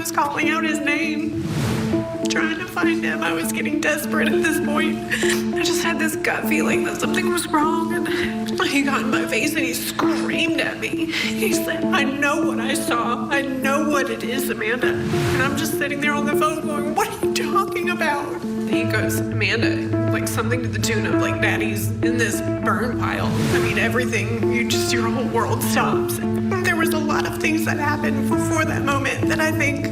was calling out his name, trying to find him. I was getting desperate at this point. I just had this gut feeling that something was wrong, and he got in my face and he screamed at me. He said, "I know what I saw. I know what it is, Amanda." And I'm just sitting there on the phone going, "What are you talking about?" He goes, "Amanda," like something to the tune of like, "Daddy's in this burn pile." I mean, everything, your whole world stops. And there was a lot of things that happened before that moment that I think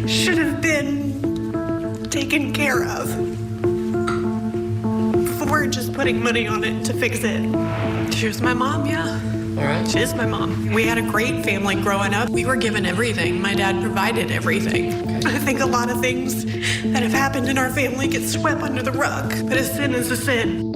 should have been taken care of before just putting money on it to fix it. She was my mom, yeah. All right. She is my mom. We had a great family growing up. We were given everything. My dad provided everything. I think a lot of things that have happened in our family get swept under the rug, but a sin is a sin.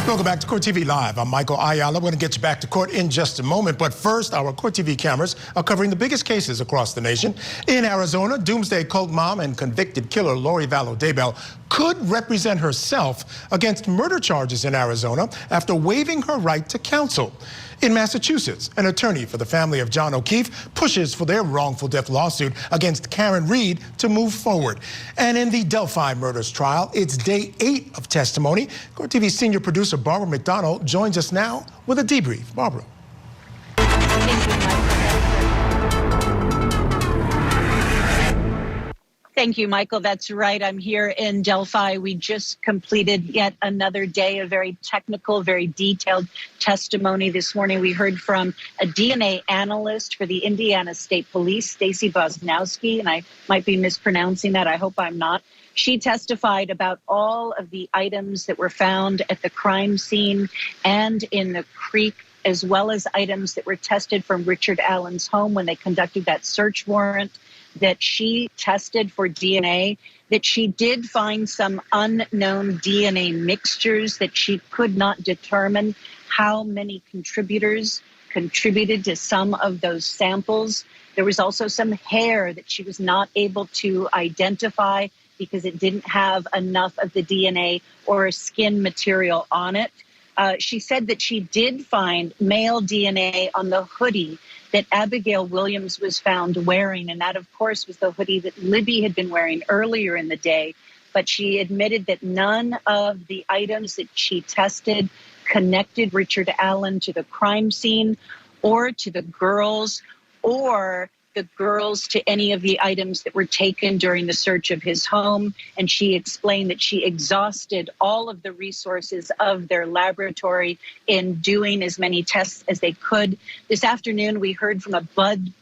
Welcome back to Court TV Live. I'm Michael Ayala. We're going to get you back to court in just a moment. But first, our Court TV cameras are covering the biggest cases across the nation. In Arizona, doomsday cult mom and convicted killer Lori Vallow Daybell could represent herself against murder charges in Arizona after waiving her right to counsel. In Massachusetts, an attorney for the family of John O'Keefe pushes for their wrongful death lawsuit against Karen Reed to move forward. And in the Delphi murders trial, it's day 8 of testimony. Court TV senior producer Barbara McDonald joins us now with a debrief. Barbara. Thank you, Michael. That's right. I'm here in Delphi. We just completed yet another day of very technical, very detailed testimony. This morning, we heard from a DNA analyst for the Indiana State Police, Stacy Bosnowski, and I might be mispronouncing that. I hope I'm not. She testified about all of the items that were found at the crime scene and in the creek, as well as items that were tested from Richard Allen's home when they conducted that search warrant, that she tested for DNA, that she did find some unknown DNA mixtures, that she could not determine how many contributors contributed to some of those samples. There was also some hair that she was not able to identify because it didn't have enough of the DNA or skin material on it. She said that she did find male DNA on the hoodie that Abigail Williams was found wearing. And that, of course, was the hoodie that Libby had been wearing earlier in the day. But she admitted that none of the items that she tested connected Richard Allen to the crime scene or to the girls or the girls to any of the items that were taken during the search of his home. And she explained that she exhausted all of the resources of their laboratory in doing as many tests as they could. This afternoon, we heard from a blood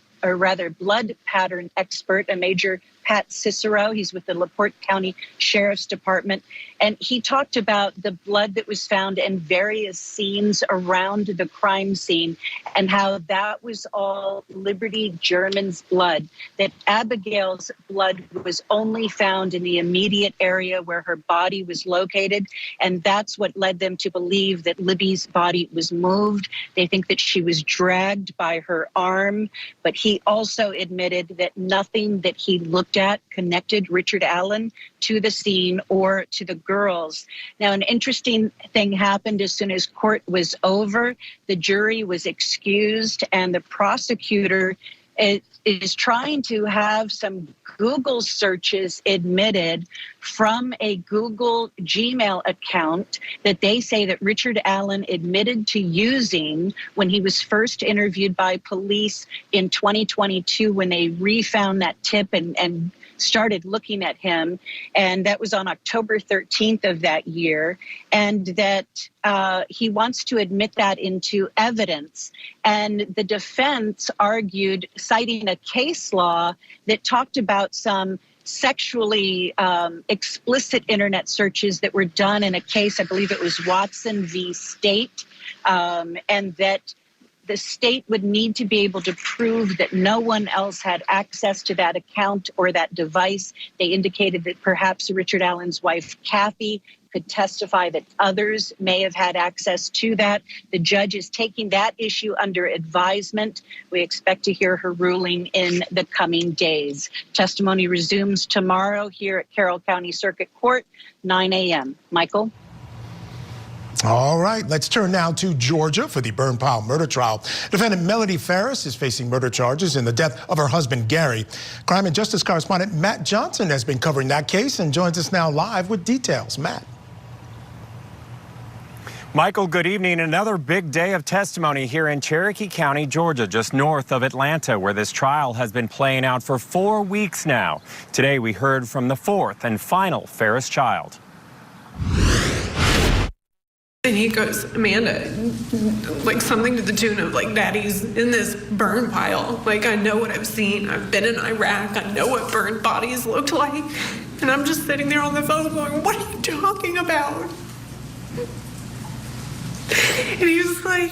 pattern expert, a Major Pat Cicero. He's with the LaPorte County Sheriff's Department. And he talked about the blood that was found in various scenes around the crime scene and how that was all Liberty German's blood, that Abigail's blood was only found in the immediate area where her body was located. And that's what led them to believe that Libby's body was moved. They think that she was dragged by her arm. But he also admitted that nothing that he looked at connected Richard Allen to the scene or to the girls. Now, an interesting thing happened as soon as court was over. The jury was excused, and the prosecutor is trying to have some Google searches admitted from a Google Gmail account that they say that Richard Allen admitted to using when he was first interviewed by police in 2022 when they refound that tip and started looking at him. And that was on October 13th of that year. And that he wants to admit that into evidence. And the defense argued, citing a case law that talked about some sexually explicit internet searches that were done in a case, I believe it was Watson v. State, and that the state would need to be able to prove that no one else had access to that account or that device. They indicated that perhaps Richard Allen's wife, Kathy, could testify that others may have had access to that. The judge is taking that issue under advisement. We expect to hear her ruling in the coming days. Testimony resumes tomorrow here at Carroll County Circuit Court, 9 a.m. Michael? All right, let's turn now to Georgia for the burn pile murder trial. Defendant Melody Farris is facing murder charges in the death of her husband, Gary. Crime and Justice correspondent Matt Johnson has been covering that case and joins us now live with details. Matt. Michael, good evening. Another big day of testimony here in Cherokee County, Georgia, just north of Atlanta, where this trial has been playing out for 4 weeks now. Today, we heard from the fourth and final Farris child. And he goes, Amanda, like something to the tune of like, Daddy's in this burn pile. Like, I know what I've seen. I've been in Iraq. I know what burned bodies looked like. And I'm just sitting there on the phone going, what are you talking about? And he was like,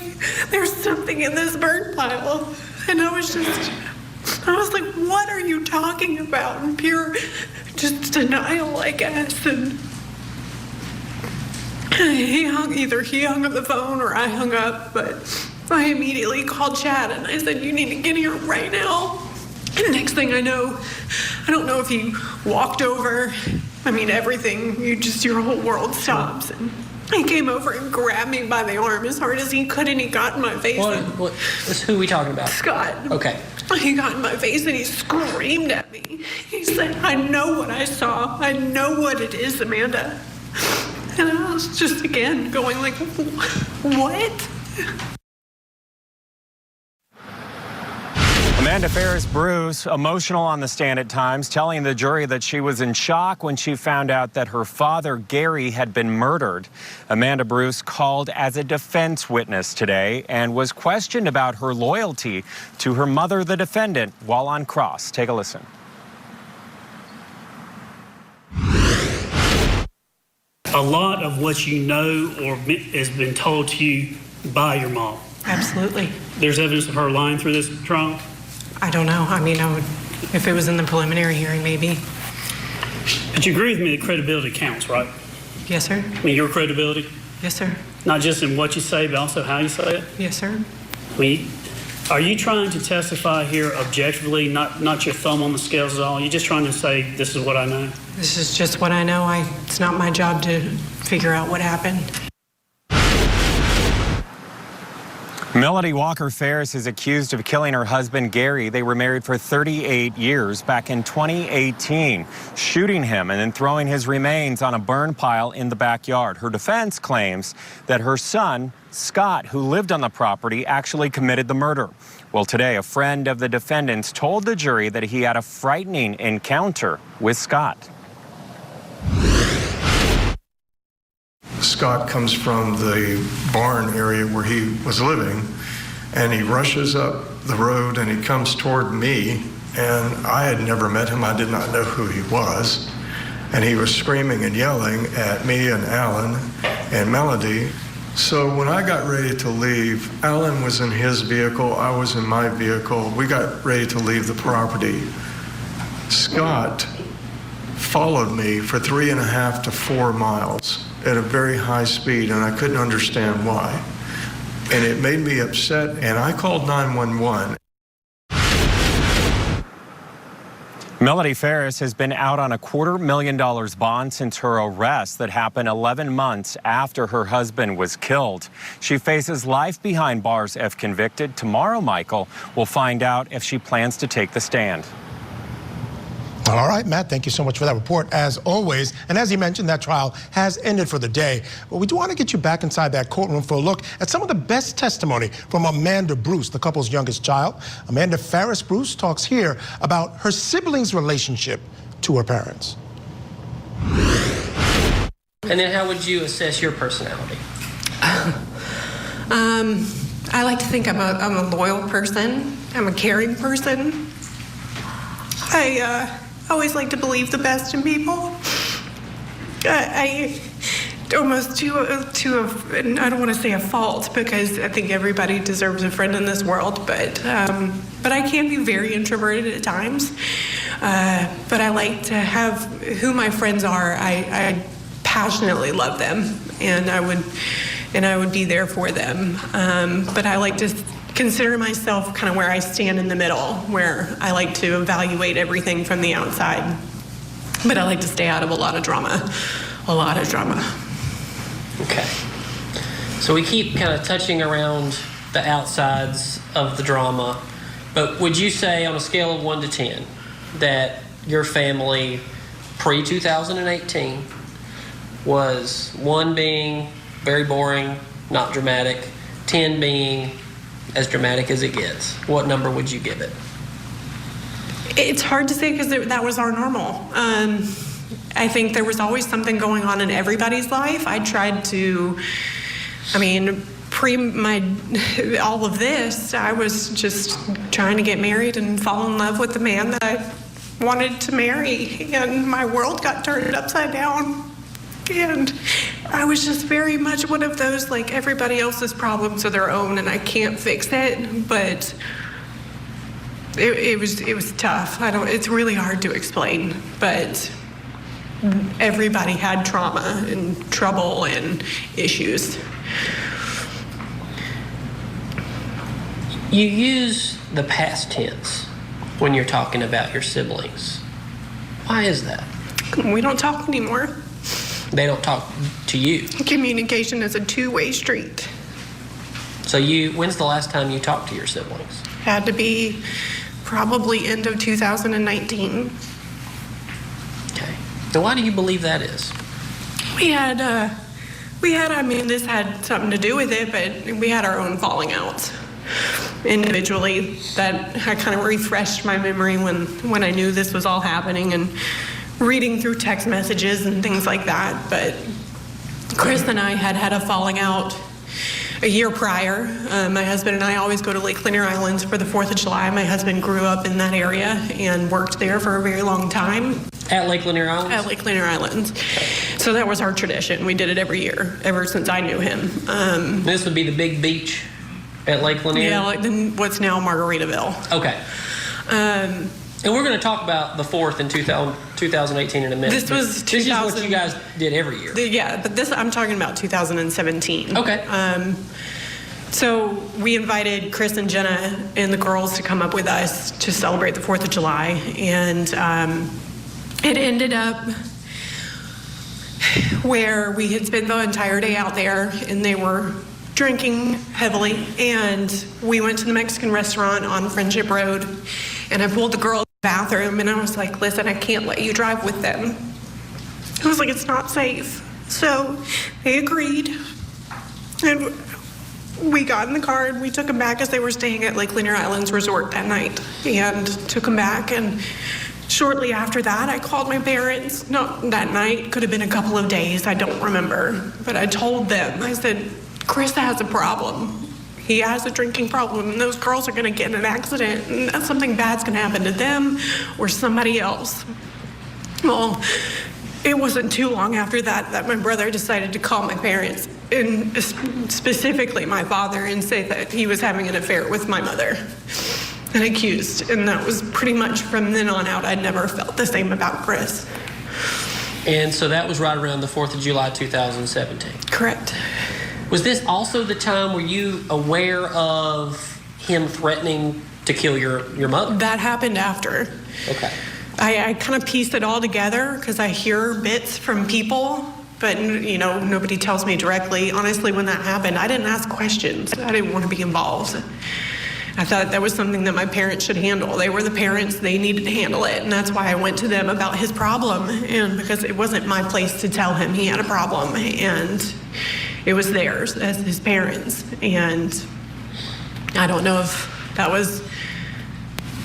there's something in this burn pile. And I was like, what are you talking about? In pure just denial, I guess. And either he hung up the phone or I hung up, but I immediately called Chad and I said, you need to get here right now. And next thing I know, I don't know if he walked over. I mean, everything, your whole world stops. And he came over and grabbed me by the arm as hard as he could, and he got in my face. Who are we talking about? Scott. Okay. He got in my face and he screamed at me. He said, I know what I saw. I know what it is, Amanda. And I was just, again, going like, what? Amanda Farris Bruce, emotional on the stand at times, telling the jury that she was in shock when she found out that her father, Gary, had been murdered. Amanda Bruce called as a defense witness today and was questioned about her loyalty to her mother, the defendant, while on cross. Take a listen. A lot of what you know or has been told to you by your mom. Absolutely. There's evidence of her lying through this trial? I don't know. I mean, if it was in the preliminary hearing, maybe. But you agree with me that credibility counts, right? Yes, sir. I mean, your credibility? Yes, sir. Not just in what you say, but also how you say it? Yes, sir. Are you trying to testify here objectively, not your thumb on the scales at all? You're just trying to say, this is what I know? This is just what I know. It's not my job to figure out what happened. Melody Walker Farris is accused of killing her husband, Gary. They were married for 38 years back in 2018, shooting him and then throwing his remains on a burn pile in the backyard. Her defense claims that her son, Scott, who lived on the property, actually committed the murder. Well, today, a friend of the defendants told the jury that he had a frightening encounter with Scott. Scott comes from the barn area where he was living, and he rushes up the road and he comes toward me, and I had never met him. I did not know who he was, and he was screaming and yelling at me and Alan and Melody. So when I got ready to leave, Alan was in his vehicle, I was in my vehicle. We got ready to leave the property. Scott followed me for 3.5 to 4 miles at a very high speed, and I couldn't understand why. And it made me upset, and I called 911. Melody Farris has been out on a $250,000 bond since her arrest that happened 11 months after her husband was killed. She faces life behind bars if convicted. Tomorrow, Michael, will find out if she plans to take the stand. All right, Matt, thank you so much for that report, as always. And as you mentioned, that trial has ended for the day. But we do want to get you back inside that courtroom for a look at some of the best testimony from Amanda Bruce, the couple's youngest child. Amanda Farris Bruce talks here about her siblings' relationship to her parents. And then how would you assess your personality? I like to think I'm a loyal person. I'm a caring person. I always like to believe the best in people. I almost and I don't want to say a fault, because I think everybody deserves a friend in this world, but I can be very introverted at times. But I like to have who my friends are. I passionately love them, and I would be there for them. But I like to consider myself kind of where I stand in the middle, where I like to evaluate everything from the outside. But I like to stay out of a lot of drama. Okay. So we keep kind of touching around the outsides of the drama, but would you say on a scale of 1 to 10 that your family pre-2018 was 1 being very boring, not dramatic, 10 being as dramatic as it gets? What number would you give it? It's hard to say because that was our normal. I think there was always something going on in everybody's life. I tried to, all of this, I was just trying to get married and fall in love with the man that I wanted to marry, and my world got turned upside down. And I was just very much one of those, like, everybody else's problems are their own and I can't fix it, but it was tough. It's really hard to explain, but everybody had trauma and trouble and issues. You use the past tense when you're talking about your siblings. Why is that? We don't talk anymore. They don't talk to you. Communication is a two-way street. So when's the last time you talked to your siblings? Had to be probably end of 2019. Okay. So why do you believe that is? This had something to do with it, but we had our own falling outs individually that I kind of refreshed my memory when I knew this was all happening and reading through text messages and things like that. But Chris and I had a falling out a year prior. My husband and I always go to Lake Lanier Islands for the 4th of July. My husband grew up in that area and worked there for a very long time. At Lake Lanier Islands? At Lake Lanier Islands. So that was our tradition. We did it every year, ever since I knew him. This would be the big beach at Lake Lanier? Yeah, like what's now Margaritaville. Okay. And we're going to talk about the 4th in 2018 in a minute. This is what you guys did every year. Yeah, but I'm talking about 2017. Okay. So we invited Chris and Jenna and the girls to come up with us to celebrate the 4th of July. And it ended up where we had spent the entire day out there and they were drinking heavily. And we went to the Mexican restaurant on Friendship Road. And I pulled the girl in the bathroom and I was like, listen, I can't let you drive with them. I was like, it's not safe. So they agreed. And we got in the car and we took them back as they were staying at Lake Lanier Islands Resort that night and took them back. And shortly after that, I called my parents. Not that night, could have been a couple of days, I don't remember. But I told them, I said, Chris has a problem. He has a drinking problem, and those girls are going to get in an accident, and something bad's going to happen to them or somebody else. Well, it wasn't too long after that my brother decided to call my parents, and specifically my father, and say that he was having an affair with my mother and accused. And that was pretty much from then on out, I never felt the same about Chris. And so that was right around the 4th of July 2017? Correct. Was this also the time were you aware of him threatening to kill your mother? That happened after. Okay. I kind of pieced it all together because I hear bits from people, but nobody tells me directly. Honestly, when that happened, I didn't ask questions. I didn't want to be involved. I thought that was something that my parents should handle. They were the parents, they needed to handle it, and that's why I went to them about his problem, and because it wasn't my place to tell him he had a problem, and it was theirs as his parents. And I don't know if that was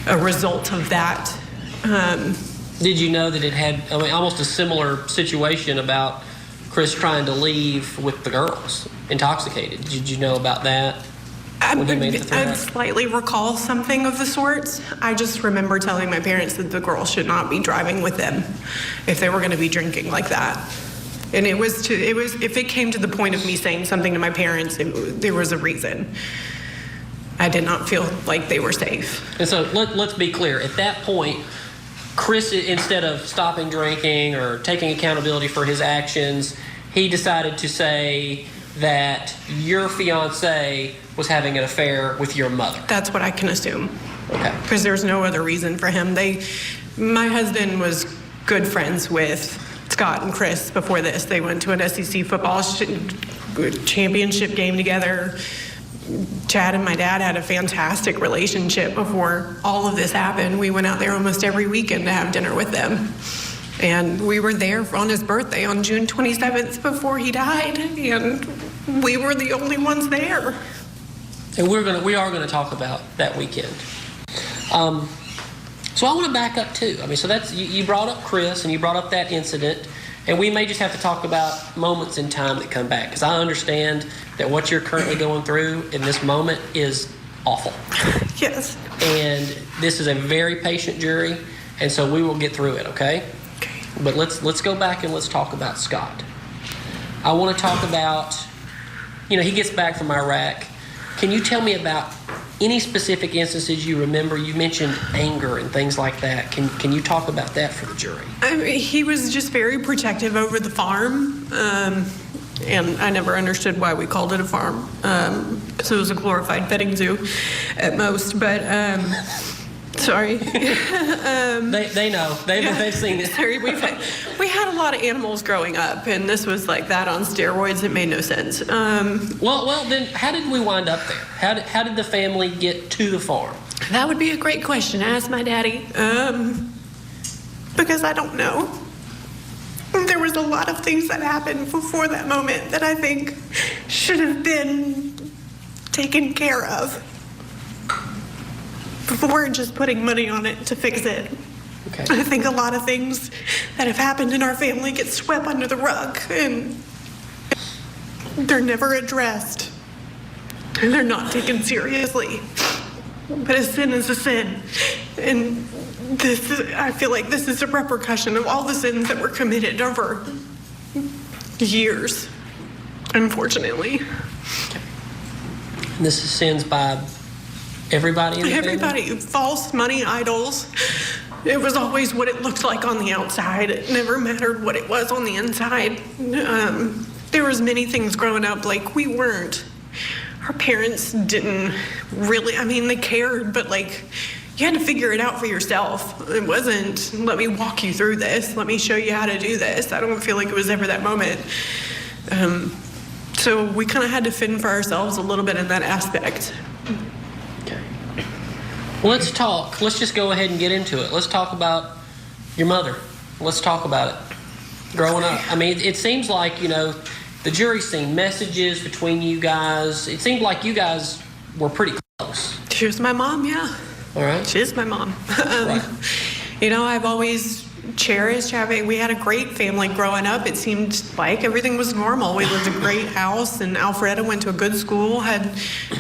a result of that. Did you know that it had almost a similar situation about Chris trying to leave with the girls, intoxicated? Did you know about that? I slightly recall something of the sorts. I just remember telling my parents that the girls should not be driving with them if they were going to be drinking like that. And if it came to the point of me saying something to my parents, there was a reason. I did not feel like they were safe. And so let's be clear. At that point, Chris, instead of stopping drinking or taking accountability for his actions, he decided to say that your fiance was having an affair with your mother. That's what I can assume. Okay. Because there's no other reason for him. My husband was good friends with Scott and Chris before this. They went to an SEC football championship game together. Chad and my dad had a fantastic relationship before all of this happened. We went out there almost every weekend to have dinner with them. And we were there on his birthday on June 27th before he died. And we were the only ones there. And we are gonna talk about that weekend. So I want to back up too. I mean, so that's you brought up Chris and you brought up that incident, and we may just have to talk about moments in time that come back, because I understand that what you're currently going through in this moment is awful. Yes. And this is a very patient jury, and so we will get through it. Okay. Okay. But let's go back and let's talk about Scott. I want to talk about, he gets back from Iraq. Can you tell me about any specific instances you remember? You mentioned anger and things like that. Can you talk about that for the jury? I mean, he was just very protective over the farm. And I never understood why we called it a farm. So it was a glorified petting zoo at most. But, sorry. They know. They've seen it. Sorry, we had a lot of animals growing up, and this was like that on steroids. It made no sense. Well, then how did we wind up there? How did the family get to the farm? That would be a great question. Ask my daddy. Because I don't know. There was a lot of things that happened before that moment that I think should have been taken care of before just putting money on it to fix it. Okay. I think a lot of things that have happened in our family get swept under the rug, and they're never addressed, and they're not taken seriously. But a sin is a sin, and I feel like this is a repercussion of all the sins that were committed over years, unfortunately. Okay. And this is sins by everybody in the family? Everybody. False money idols. It was always what it looked like on the outside. It never mattered what it was on the inside. There was many things growing up, like our parents didn't really, they cared, but you had to figure it out for yourself. It wasn't, let me walk you through this, let me show you how to do this. I don't feel like it was ever that moment. So we kind of had to fend for ourselves a little bit in that aspect. Okay. Well, let's talk. Let's just go ahead and get into it. Let's talk about your mother. Let's talk about it. Growing up. It seems like, the jury's seen messages between you guys. It seemed like you guys were pretty close. She was my mom, yeah. All right. She is my mom. Right. I've always cherished we had a great family growing up. It seemed like everything was normal. We lived in a great house, and Alfreda went to a good school, had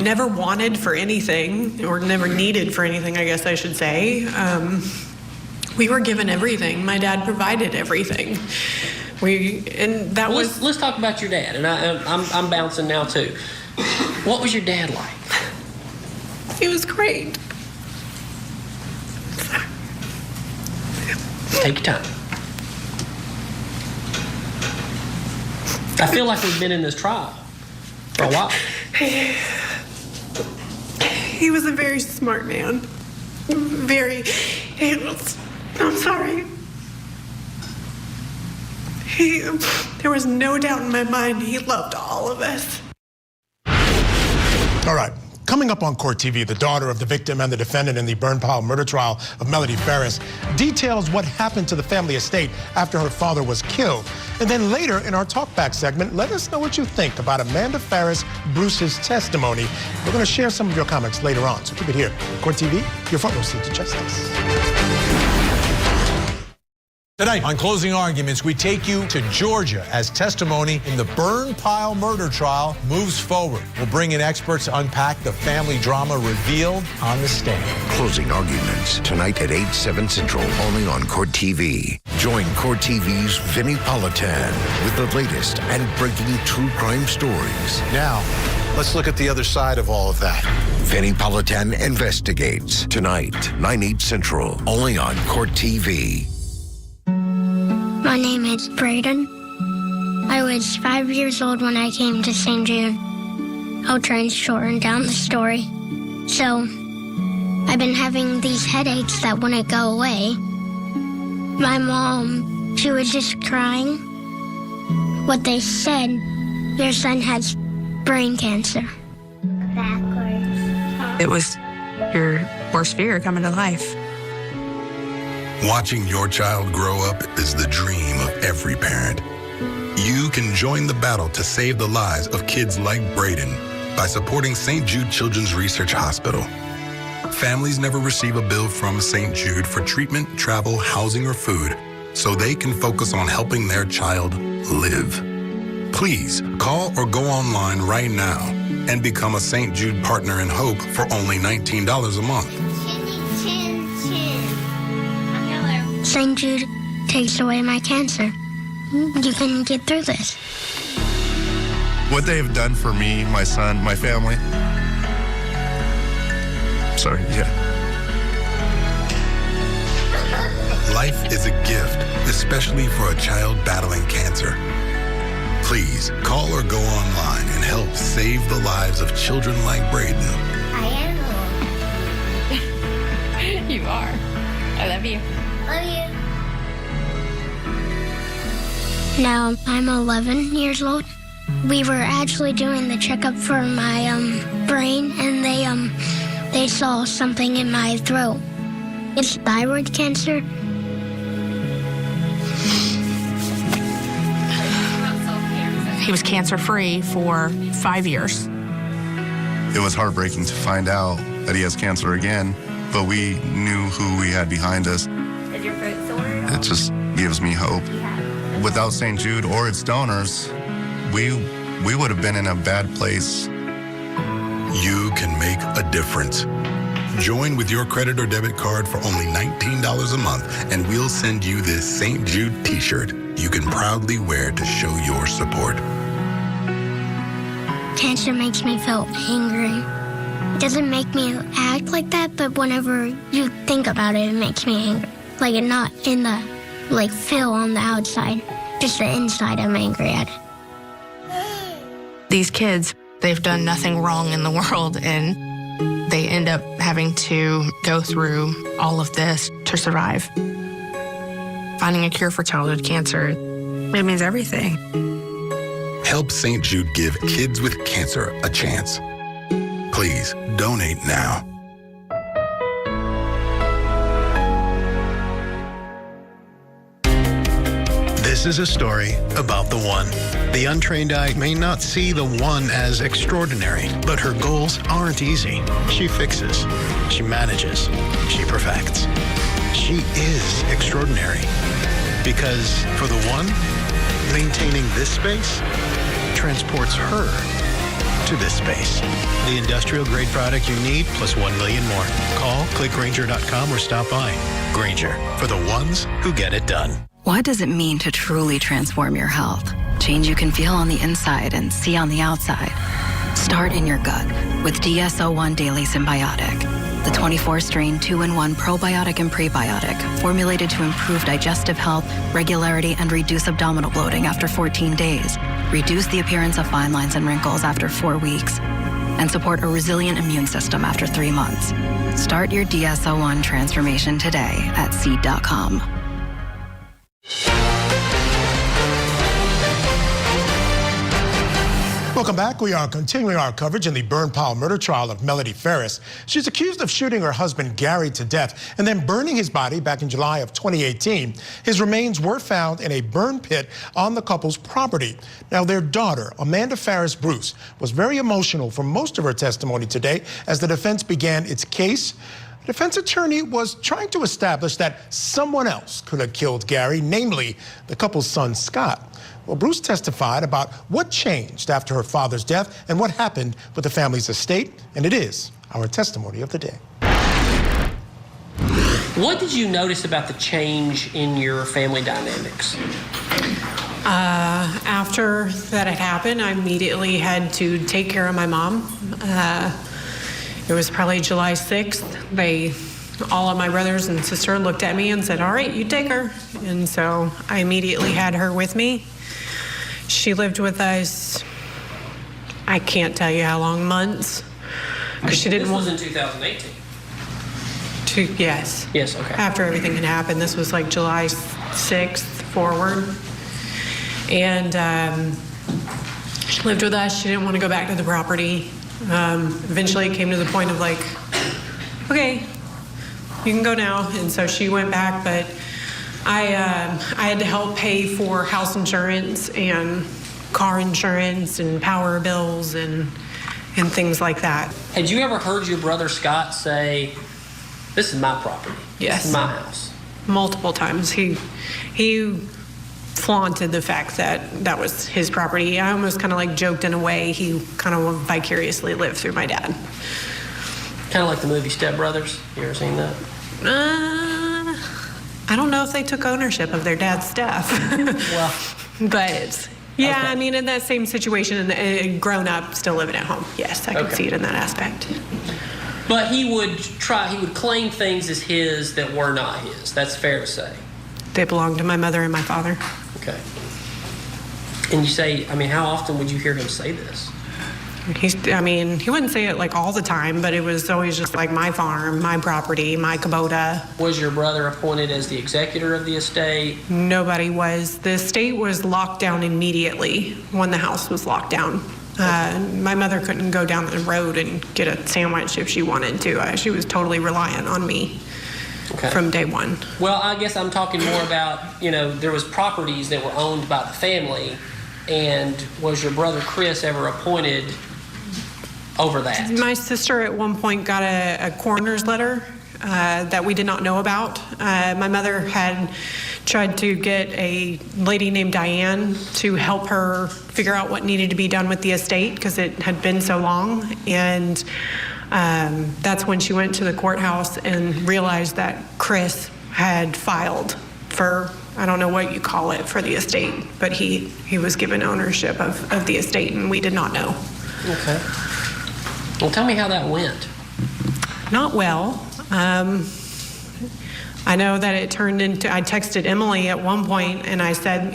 never wanted for anything, or never needed for anything, I guess I should say. We were given everything. My dad provided everything. Let's talk about your dad, and I'm bouncing now too. What was your dad like? He was great. Take your time. I feel like we've been in this trial for a while. He was a very smart man. I'm sorry. There was no doubt in my mind he loved all of us. All right. Coming up on Court TV, the daughter of the victim and the defendant in the burn pile murder trial of Melody Farris details what happened to the family estate after her father was killed. And then later in our Talkback segment, let us know what you think about Amanda Farris Bruce's testimony. We're going to share some of your comments later on, so keep it here. Court TV, your front row seat to justice. Tonight on Closing Arguments, we take you to Georgia as testimony in the burn pile murder trial moves forward. We'll bring in experts to unpack the family drama revealed on the stand. Closing Arguments tonight at 8/7 Central, only on Court TV. Join Court TV's Vinnie Politan with the latest and breaking true crime stories. Now, let's look at the other side of all of that. Vinnie Politan Investigates tonight, 9/8 Central, only on Court TV. My name is Braden. I was 5 years old when I came to St. Jude. I'll try and shorten down the story. So, I've been having these headaches that wouldn't go away. My mom, she was just crying. What they said your son has brain cancer. Backwards. It was your worst fear coming to life. Watching your child grow up is the dream of every parent. You can join the battle to save the lives of kids like Braden by supporting St. Jude Children's Research Hospital. Families never receive a bill from St. Jude for treatment, travel, housing, or food, so they can focus on helping their child live. Please call or go online right now and become a St. Jude Partner in Hope for only $19 a month. St. Jude takes away my cancer. You can get through this. What they have done for me, my son, my family. Sorry, yeah. Life is a gift, especially for a child battling cancer. Please call or go online and help save the lives of children like Braden. I am. You are. I love you. Love you. Now I'm 11 years old. We were actually doing the checkup for my brain, and they saw something in my throat. It's thyroid cancer. He was cancer-free for 5 years. It was heartbreaking to find out that he has cancer again, but we knew who we had behind us. Is your throat sore? It just gives me hope. Without St. Jude or its donors, we would have been in a bad place. You can make a difference. Join with your credit or debit card for only $19 a month, and we'll send you this St. Jude t-shirt you can proudly wear to show your support. Cancer makes me feel angry. It doesn't make me act like that, but whenever you think about it, it makes me angry. Like, not in the, feel on the outside. Just the inside, I'm angry at it. These kids, they've done nothing wrong in the world, and they end up having to go through all of this to survive. Finding a cure for childhood cancer, it means everything. Help St. Jude give kids with cancer a chance. Please donate now. This is a story about the one. The untrained eye may not see the one as extraordinary, but her goals aren't easy. She fixes, she manages, she perfects. She is extraordinary. Because for the one, maintaining this space transports her to this space. The industrial grade product you need plus 1 million more. Call, click Grainger.com or stop by. Grainger, for the ones who get it done. What does it mean to truly transform your health? Change you can feel on the inside and see on the outside. Start in your gut with DSO1 Daily Symbiotic, the 24-strain 2-in-1 probiotic and prebiotic formulated to improve digestive health, regularity, and reduce abdominal bloating after 14 days, reduce the appearance of fine lines and wrinkles after 4 weeks, and support a resilient immune system after 3 months. Start your DSO1 transformation today at seed.com. Welcome back. We are continuing our coverage in the burn pile murder trial of Melody Farris. She's accused of shooting her husband Gary to death and then burning his body back in July of 2018. His remains were found in a burn pit on the couple's property. Now, their daughter, Amanda Farris Bruce, was very emotional for most of her testimony today as the defense began its case. The defense attorney was trying to establish that someone else could have killed Gary, namely the couple's son, Scott. Well, Bruce testified about what changed after her father's death and what happened with the family's estate, and it is our testimony of the day. What did you notice about the change in your family dynamics? After that had happened, I immediately had to take care of my mom. It was probably July 6th. All of my brothers and sister looked at me and said, "All right, you take her." And so I immediately had her with me. She lived with us, I can't tell you how long, months. Because she didn't want. This was in 2018? Yes. Yes, okay. After everything had happened. This was like July 6th forward. And She lived with us. She didn't want to go back to the property. Eventually it came to the point of like, okay, you can go now. And so she went back, but I had to help pay for house insurance and car insurance and power bills and things like that. Had you ever heard your brother Scott say, "This is my property. Yes. This is my house"? Multiple times. He flaunted the fact that that was his property. I almost kind of like joked in a way he kind of vicariously lived through my dad. Kind of like the movie Step Brothers. You ever seen that? I don't know if they took ownership of their dad's stuff. Well, but yeah, okay. I mean, in that same situation, and grown up, still living at home. Yes, I can see it in that aspect. But he would claim things as his that were not his. That's fair to say. They belong to my mother and my father. Okay. And you say, I mean, how often would you hear him say this? He wouldn't say it like all the time, but it was always just like my farm, my property, my Kubota. Was your brother appointed as the executor of the estate? Nobody was. The estate was locked down immediately when the house was locked down. My mother couldn't go down the road and get a sandwich if she wanted to. She was totally reliant on me from day one. Well, I guess I'm talking more about, there was properties that were owned by the family, and was your brother Chris ever appointed over that? My sister at one point got a coroner's letter that we did not know about. My mother had tried to get a lady named Diane to help her figure out what needed to be done with the estate because it had been so long. And that's when she went to the courthouse and realized that Chris had filed for, I don't know what you call it, for the estate, but he was given ownership of the estate, and we did not know. Okay. Well, tell me how that went. Not well. I know that it turned into, I texted Emily at one point and I said,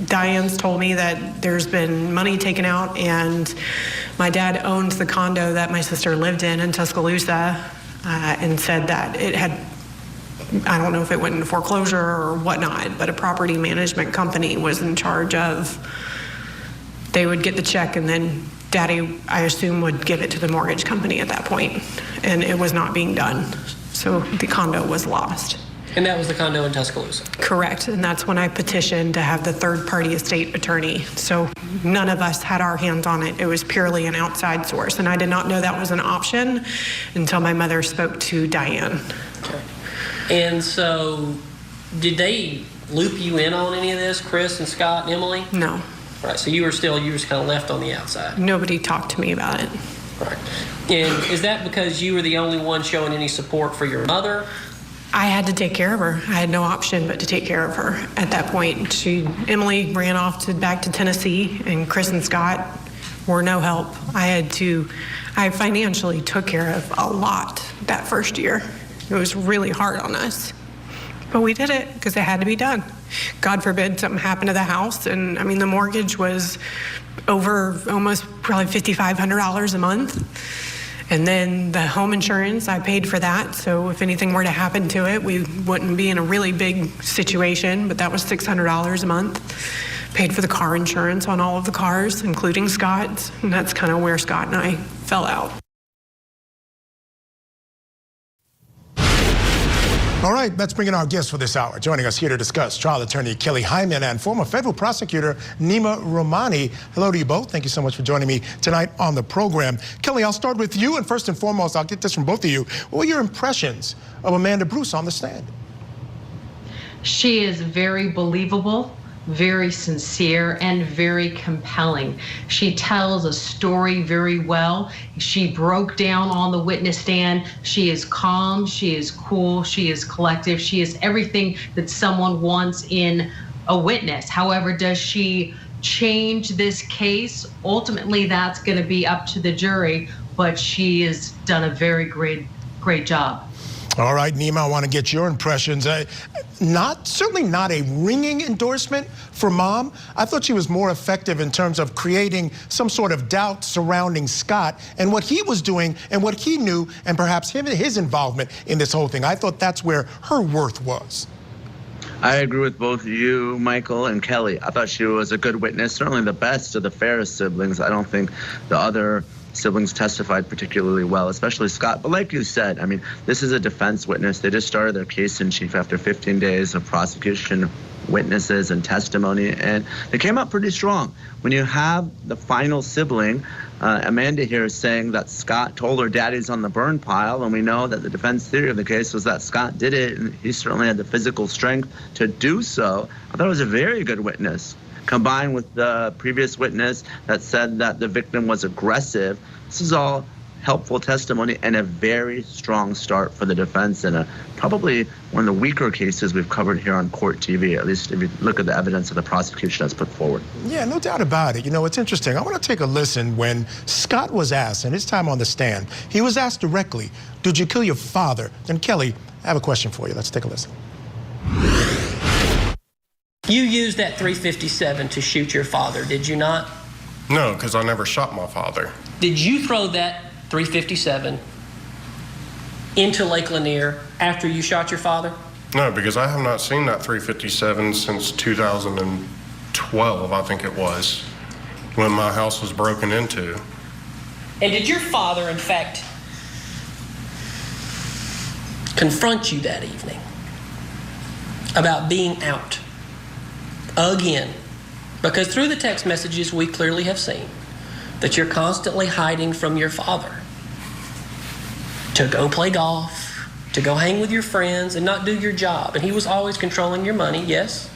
Diane's told me that there's been money taken out, and my dad owned the condo that my sister lived in Tuscaloosa, and said that it had, I don't know if it went into foreclosure or whatnot, but a property management company was in charge of, they would get the check and then Daddy, I assume, would give it to the mortgage company at that point, and it was not being done. So the condo was lost. And that was the condo in Tuscaloosa? Correct, and that's when I petitioned to have the third-party estate attorney. So none of us had our hands on it. It was purely an outside source, and I did not know that was an option until my mother spoke to Diane. Okay. And so did they loop you in on any of this, Chris and Scott and Emily? No. Right, so you were just kind of left on the outside. Nobody talked to me about it. Right. And is that because you were the only one showing any support for your mother? I had to take care of her. I had no option but to take care of her at that point. Emily ran off back to Tennessee, and Chris and Scott were no help. I financially took care of a lot that first year. It was really hard on us. But we did it because it had to be done. God forbid something happened to the house. And the mortgage was over almost probably $5,500 a month. And then the home insurance, I paid for that. So if anything were to happen to it, we wouldn't be in a really big situation, but that was $600 a month. Paid for the car insurance on all of the cars, including Scott's. And that's kind of where Scott and I fell out. All right, let's bring in our guests for this hour. Joining us here to discuss, trial attorney Kelly Hyman and former federal prosecutor Nima Romani. Hello to you both. Thank you so much for joining me tonight on the program. Kelly, I'll start with you, and first and foremost, I'll get this from both of you. What were your impressions of Amanda Bruce on the stand? She is very believable, very sincere, and very compelling. She tells a story very well. She broke down on the witness stand. She is calm, she is cool, she is collective, she is everything that someone wants in a witness. However, does she change this case? Ultimately, that's going to be up to the jury, but she has done a very great job. All right, Nima, I want to get your impressions. Certainly not a ringing endorsement for Mom. I thought she was more effective in terms of creating some sort of doubt surrounding Scott and what he was doing and what he knew, and perhaps his involvement in this whole thing. I thought that's where her worth was. I agree with both you, Michael, and Kelly. I thought she was a good witness, certainly the best of the Farris siblings. I don't think the other siblings testified particularly well, especially Scott. But like you said, I mean, this is a defense witness. They just started their case in chief after 15 days of prosecution witnesses and testimony, and they came up pretty strong. When you have the final sibling, Amanda here is saying that Scott told her daddy's on the burn pile, and we know that the defense theory of the case was that Scott did it, and he certainly had the physical strength to do so. I thought it was a very good witness, combined with the previous witness that said that the victim was aggressive. This is all helpful testimony and a very strong start for the defense, and probably one of the weaker cases we've covered here on Court TV, at least if you look at the evidence that the prosecution has put forward. Yeah, no doubt about it. You know, it's interesting. I want to take a listen when Scott was asked, and his time on the stand, he was asked directly, did you kill your father? And Kelly, I have a question for you. Let's take a listen. You used that .357 to shoot your father, did you not? No, because I never shot my father. Did you throw that .357 into Lake Lanier after you shot your father? No, because I have not seen that .357 since 2012, I think it was, when my house was broken into. And did your father, in fact, confront you that evening about being out again? Because through the text messages, we clearly have seen that you're constantly hiding from your father to go play golf, to go hang with your friends and not do your job. And he was always controlling your money, yes?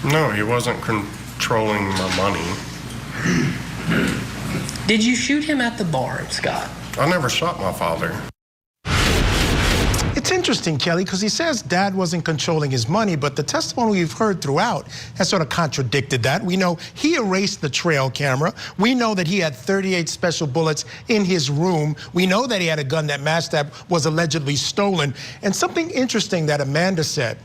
No, he wasn't controlling my money. Did you shoot him at the barn, Scott? I never shot my father. It's interesting, Kelly, because he says dad wasn't controlling his money, but the testimony we've heard throughout has sort of contradicted that. We know he erased the trail camera. We know that he had 38 special bullets in his room. We know that he had a gun that matched that was allegedly stolen. And something interesting that Amanda said,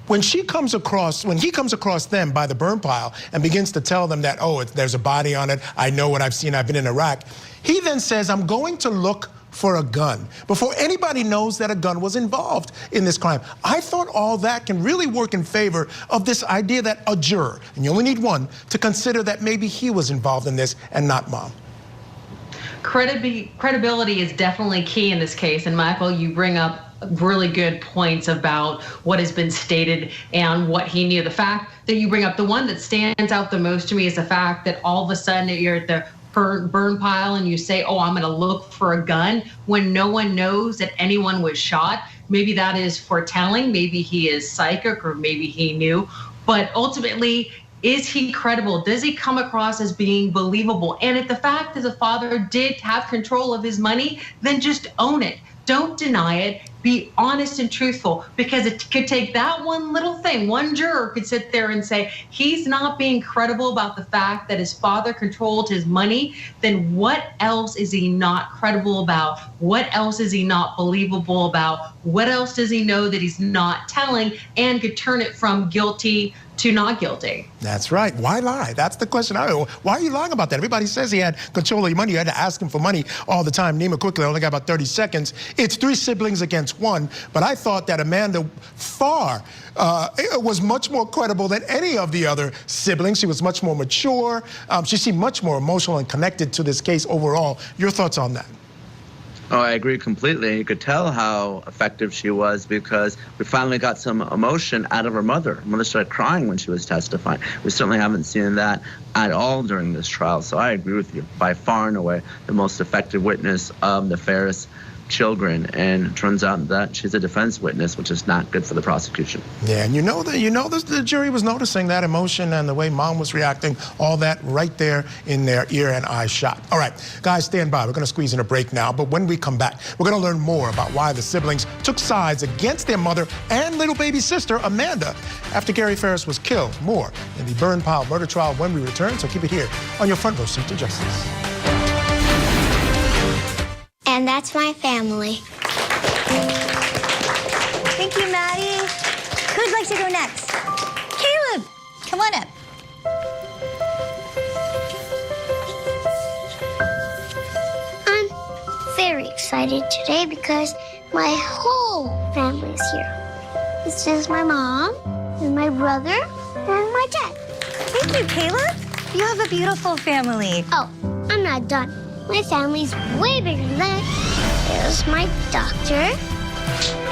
when he comes across them by the burn pile and begins to tell them that, oh, there's a body on it, I know what I've seen, I've been in Iraq, he then says, I'm going to look for a gun before anybody knows that a gun was involved in this crime. I thought all that can really work in favor of this idea that a juror, and you only need one, to consider that maybe he was involved in this and not mom. Credibility is definitely key in this case. And Michael, you bring up really good points about what has been stated and what he knew. The fact that you bring up, the one that stands out the most to me is the fact that all of a sudden you're at the burn pile and you say, oh, I'm going to look for a gun when no one knows that anyone was shot. Maybe that is foretelling. Maybe he is psychic, or maybe he knew. But ultimately, is he credible? Does he come across as being believable? And if the fact that the father did have control of his money, then just own it. Don't deny it. Be honest and truthful, because it could take that one little thing. One juror could sit there and say, he's not being credible about the fact that his father controlled his money. Then what else is he not credible about? What else is he not believable about? What else does he know that he's not telling, and could turn it from guilty to not guilty? That's right. Why lie? That's the question. Why are you lying about that? Everybody says he had control of your money. You had to ask him for money all the time. Nima, quickly, I only got about 30 seconds. It's 3 siblings against 1, but I thought that Amanda was much more credible than any of the other siblings. She was much more mature. She seemed much more emotional and connected to this case overall. Your thoughts on that? Oh, I agree completely. You could tell how effective she was because we finally got some emotion out of her mother. Her mother started crying when she was testifying. We certainly haven't seen that at all during this trial. So I agree with you. By far and away, the most effective witness of the Farris children, and it turns out that she's a defense witness, which is not good for the prosecution. Yeah, and the jury was noticing that emotion and the way mom was reacting, all that right there in their ear and eye shot. All right, guys, stand by. We're going to squeeze in a break now, but when we come back, we're going to learn more about why the siblings took sides against their mother and little baby sister, Amanda, after Gary Farris was killed. More in the burn pile murder trial when we return, so keep it here on your front row seat to justice. And that's my family. Thank you, Maddie. Who'd like to go next? Caleb, come on up. I'm very excited today because my whole family's here. This is my mom, and my brother, and my dad. Thank you, Caleb. You have a beautiful family. Oh, I'm not done. My family's way bigger than that. There's my doctor,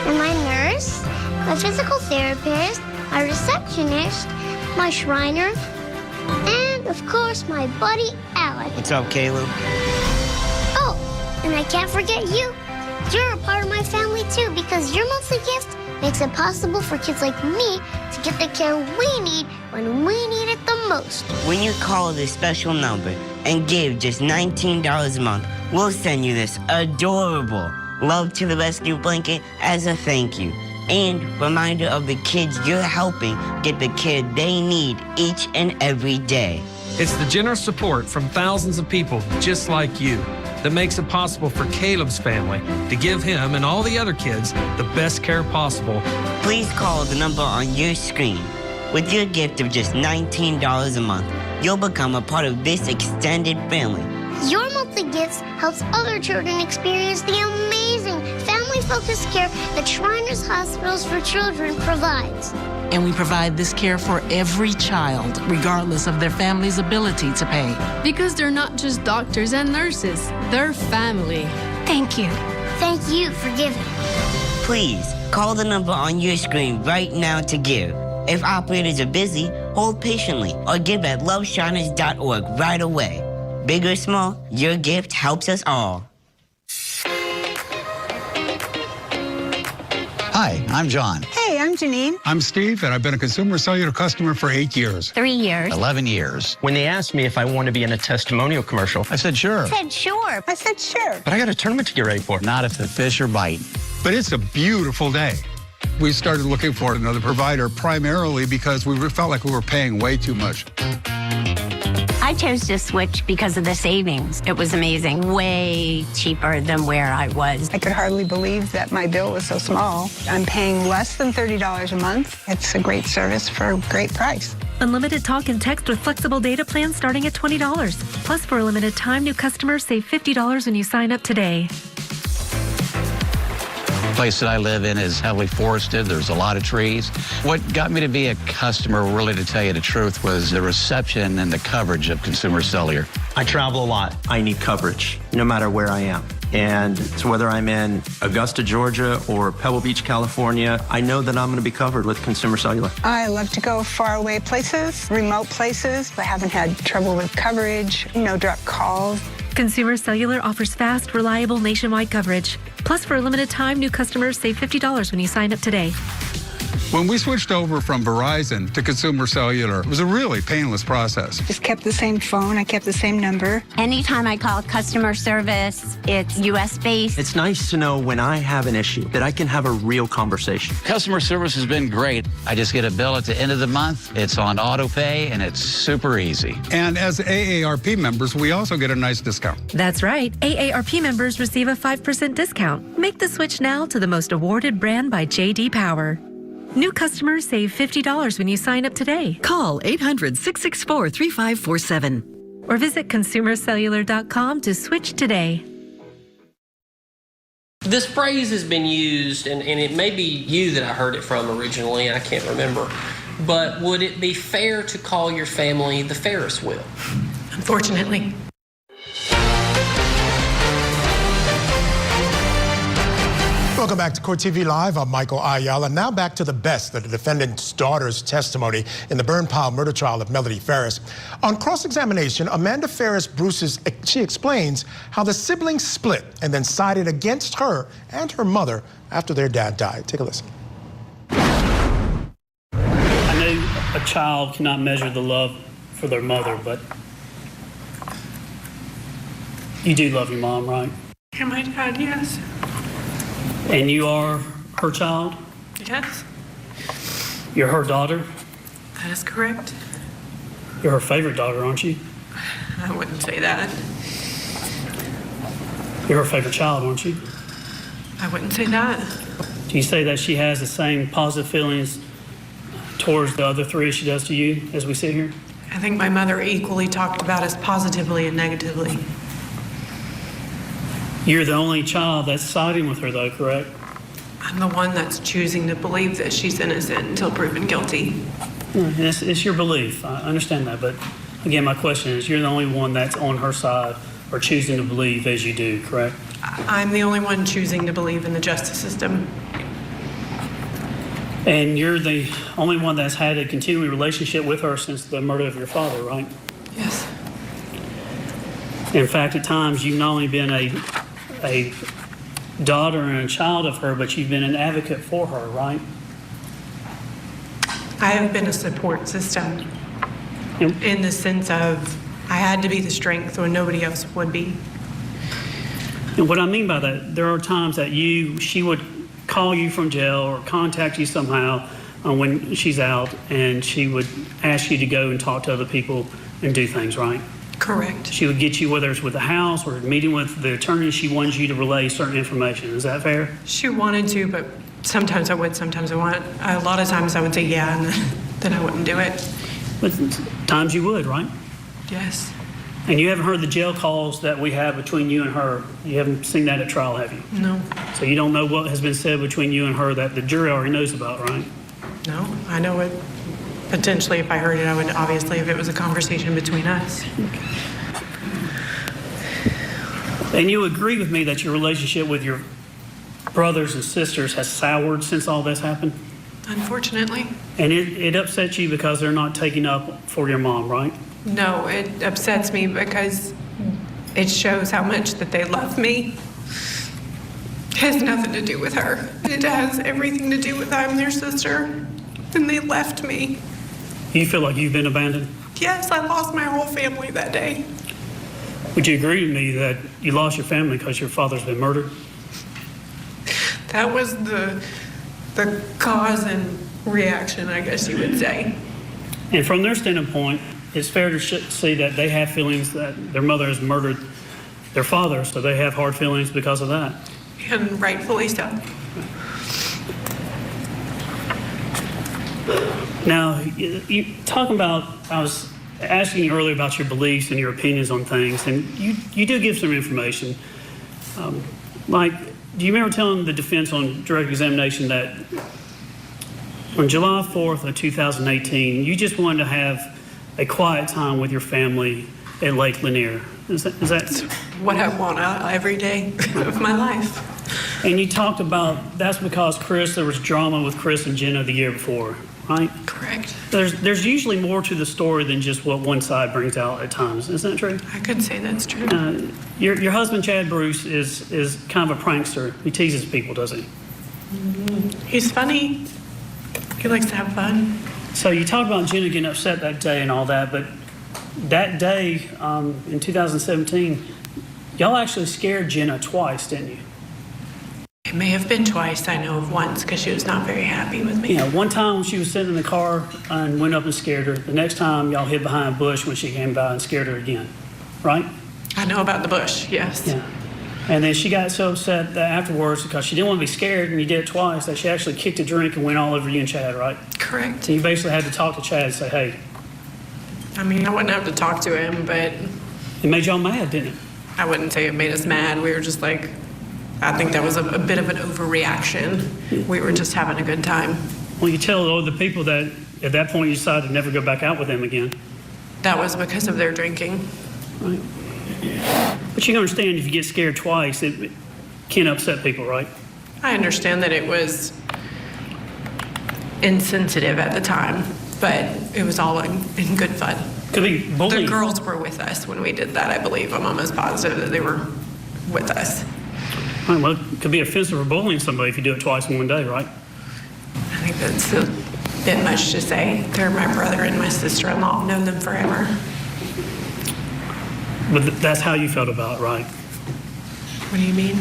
and my nurse, my physical therapist, my receptionist, my Shriner, and, of course, my buddy, Alan. What's up, Caleb? Oh, and I can't forget you. You're a part of my family, too, because your monthly gift makes it possible for kids like me to get the care we need when we need it the most. When you call this special number and give just $19 a month, we'll send you this adorable Love to the Rescue blanket as a thank you. And reminder of the kids you're helping get the care they need each and every day. It's the generous support from thousands of people just like you that makes it possible for Caleb's family to give him and all the other kids the best care possible. Please call the number on your screen. With your gift of just $19 a month, you'll become a part of this extended family. Your monthly gifts helps other children experience the amazing family-focused care that Shriners Hospitals for Children provides. And we provide this care for every child, regardless of their family's ability to pay. Because they're not just doctors and nurses, they're family. Thank you. Thank you for giving. Please call the number on your screen right now to give. If operators are busy, hold patiently or give at loveshiners.org right away. Big or small, your gift helps us all. Hi, I'm John. Hey, I'm Janine. I'm Steve, and I've been a Consumer Cellular customer for 8 years. 3 years. 11 years. When they asked me if I want to be in a testimonial commercial, I said sure. I said sure. I said sure. But I got a tournament to get ready for. Not if the fish are biting. But it's a beautiful day. We started looking for another provider primarily because we felt like we were paying way too much. I chose to switch because of the savings. It was amazing, way cheaper than where I was. I could hardly believe that my bill was so small. I'm paying less than $30 a month. It's a great service for a great price. Unlimited talk and text with flexible data plans starting at $20. Plus, for a limited time, new customers save $50 when you sign up today. The place that I live in is heavily forested. There's a lot of trees. What got me to be a customer, really, to tell you the truth, was the reception and the coverage of Consumer Cellular. I travel a lot. I need coverage, no matter where I am. And so whether I'm in Augusta, Georgia, or Pebble Beach, California, I know that I'm going to be covered with Consumer Cellular. I love to go faraway places, remote places. I haven't had trouble with coverage, no dropped calls. Consumer Cellular offers fast, reliable nationwide coverage. Plus, for a limited time, new customers save $50 when you sign up today. When we switched over from Verizon to Consumer Cellular, it was a really painless process. Just kept the same phone. I kept the same number. Anytime I call customer service, it's U.S.-based. It's nice to know when I have an issue that I can have a real conversation. Customer service has been great. I just get a bill at the end of the month. It's on auto pay, and it's super easy. And as AARP members, we also get a nice discount. That's right. AARP members receive a 5% discount. Make the switch now to the most awarded brand by J.D. Power. New customers save $50 when you sign up today. Call 800-664-3547. Or visit consumercellular.com to switch today. This phrase has been used, and it may be you that I heard it from originally, I can't remember. But would it be fair to call your family the Farris wheel? Unfortunately. Welcome back to Court TV Live. I'm Michael Ayala. Now back to the best of the defendant's daughter's testimony in the burn pile murder trial of Melody Farris. On cross-examination, Amanda Farris she explains how the siblings split and then sided against her and her mother after their dad died. Take a listen. I know a child cannot measure the love for their mother, but you do love your mom, right? And my dad, yes. And you are her child? Yes. You're her daughter? That is correct. You're her favorite daughter, aren't you? I wouldn't say that. You're her favorite child, aren't you? I wouldn't say that. Do you say that she has the same positive feelings towards the other three as she does to you as we sit here? I think my mother equally talked about us positively and negatively. You're the only child that's siding with her, though, correct? I'm the one that's choosing to believe that she's innocent until proven guilty. It's your belief. I understand that. But again, my question is, you're the only one that's on her side or choosing to believe as you do, correct? I'm the only one choosing to believe in the justice system. And you're the only one that's had a continuing relationship with her since the murder of your father, right? Yes. In fact, at times, you've not only been a daughter and a child of her, but you've been an advocate for her, right? I have been a support system in the sense of I had to be the strength when nobody else would be. And what I mean by that, there are times that she would call you from jail or contact you somehow when she's out, and she would ask you to go and talk to other people and do things, right? Correct. She would get you, whether it's with the house or meeting with the attorney, she wanted you to relay certain information. Is that fair? She wanted to, but sometimes I would, sometimes I wouldn't. A lot of times I would say yeah, and then I wouldn't do it. But times you would, right? Yes. And you haven't heard the jail calls that we have between you and her. You haven't seen that at trial, have you? No. So you don't know what has been said between you and her that the jury already knows about, right? No, I know it. Potentially, if I heard it, I would obviously, if it was a conversation between us. And you agree with me that your relationship with your brothers and sisters has soured since all this happened? Unfortunately. And it upsets you because they're not taking up for your mom, right? No, it upsets me because it shows how much that they love me. It has nothing to do with her. It has everything to do with I'm their sister, and they left me. You feel like you've been abandoned? Yes, I lost my whole family that day. Would you agree with me that you lost your family because your father's been murdered? That was the cause and reaction, I guess you would say. And from their standpoint, it's fair to see that they have feelings that their mother has murdered their father, so they have hard feelings because of that. And rightfully so. Now, you talking about, I was asking you earlier about your beliefs and your opinions on things, and you do give some information. Like, do you remember telling the defense on direct examination that on July 4th of 2018, you just wanted to have a quiet time with your family at Lake Lanier? Is that what I want every day of my life? And you talked about that's because there was drama with Chris and Jenna the year before, right? Correct. There's usually more to the story than just what one side brings out at times. Isn't that true? I could say that's true. Your husband, Chad Bruce, is kind of a prankster. He teases people, does he? He's funny. He likes to have fun. So you talked about Jenna getting upset that day and all that, but that day in 2017, y'all actually scared Jenna twice, didn't you? It may have been twice. I know of once because she was not very happy with me. Yeah, one time when she was sitting in the car and went up and scared her. The next time y'all hid behind a bush when she came by and scared her again, right? I know about the bush, yes. Yeah. And then she got so upset that afterwards because she didn't want to be scared and you did it twice that she actually kicked a drink and went all over you and Chad, right? Correct. So you basically had to talk to Chad and say, hey. I mean, I wouldn't have to talk to him, but... It made y'all mad, didn't it? I wouldn't say it made us mad. We were just like... I think that was a bit of an overreaction. We were just having a good time. Well, you tell all the people that at that point you decided to never go back out with them again. That was because of their drinking. Right. But you can understand if you get scared twice, it can upset people, right? I understand that it was insensitive at the time, but it was all in good fun. Could be bullying. The girls were with us when we did that, I believe. I'm almost positive that they were with us. Right, well, it could be offensive or bullying somebody if you do it twice in one day, right? I think that's a bit much to say. They're my brother and my sister-in-law. I've known them forever. But that's how you felt about it, right? What do you mean?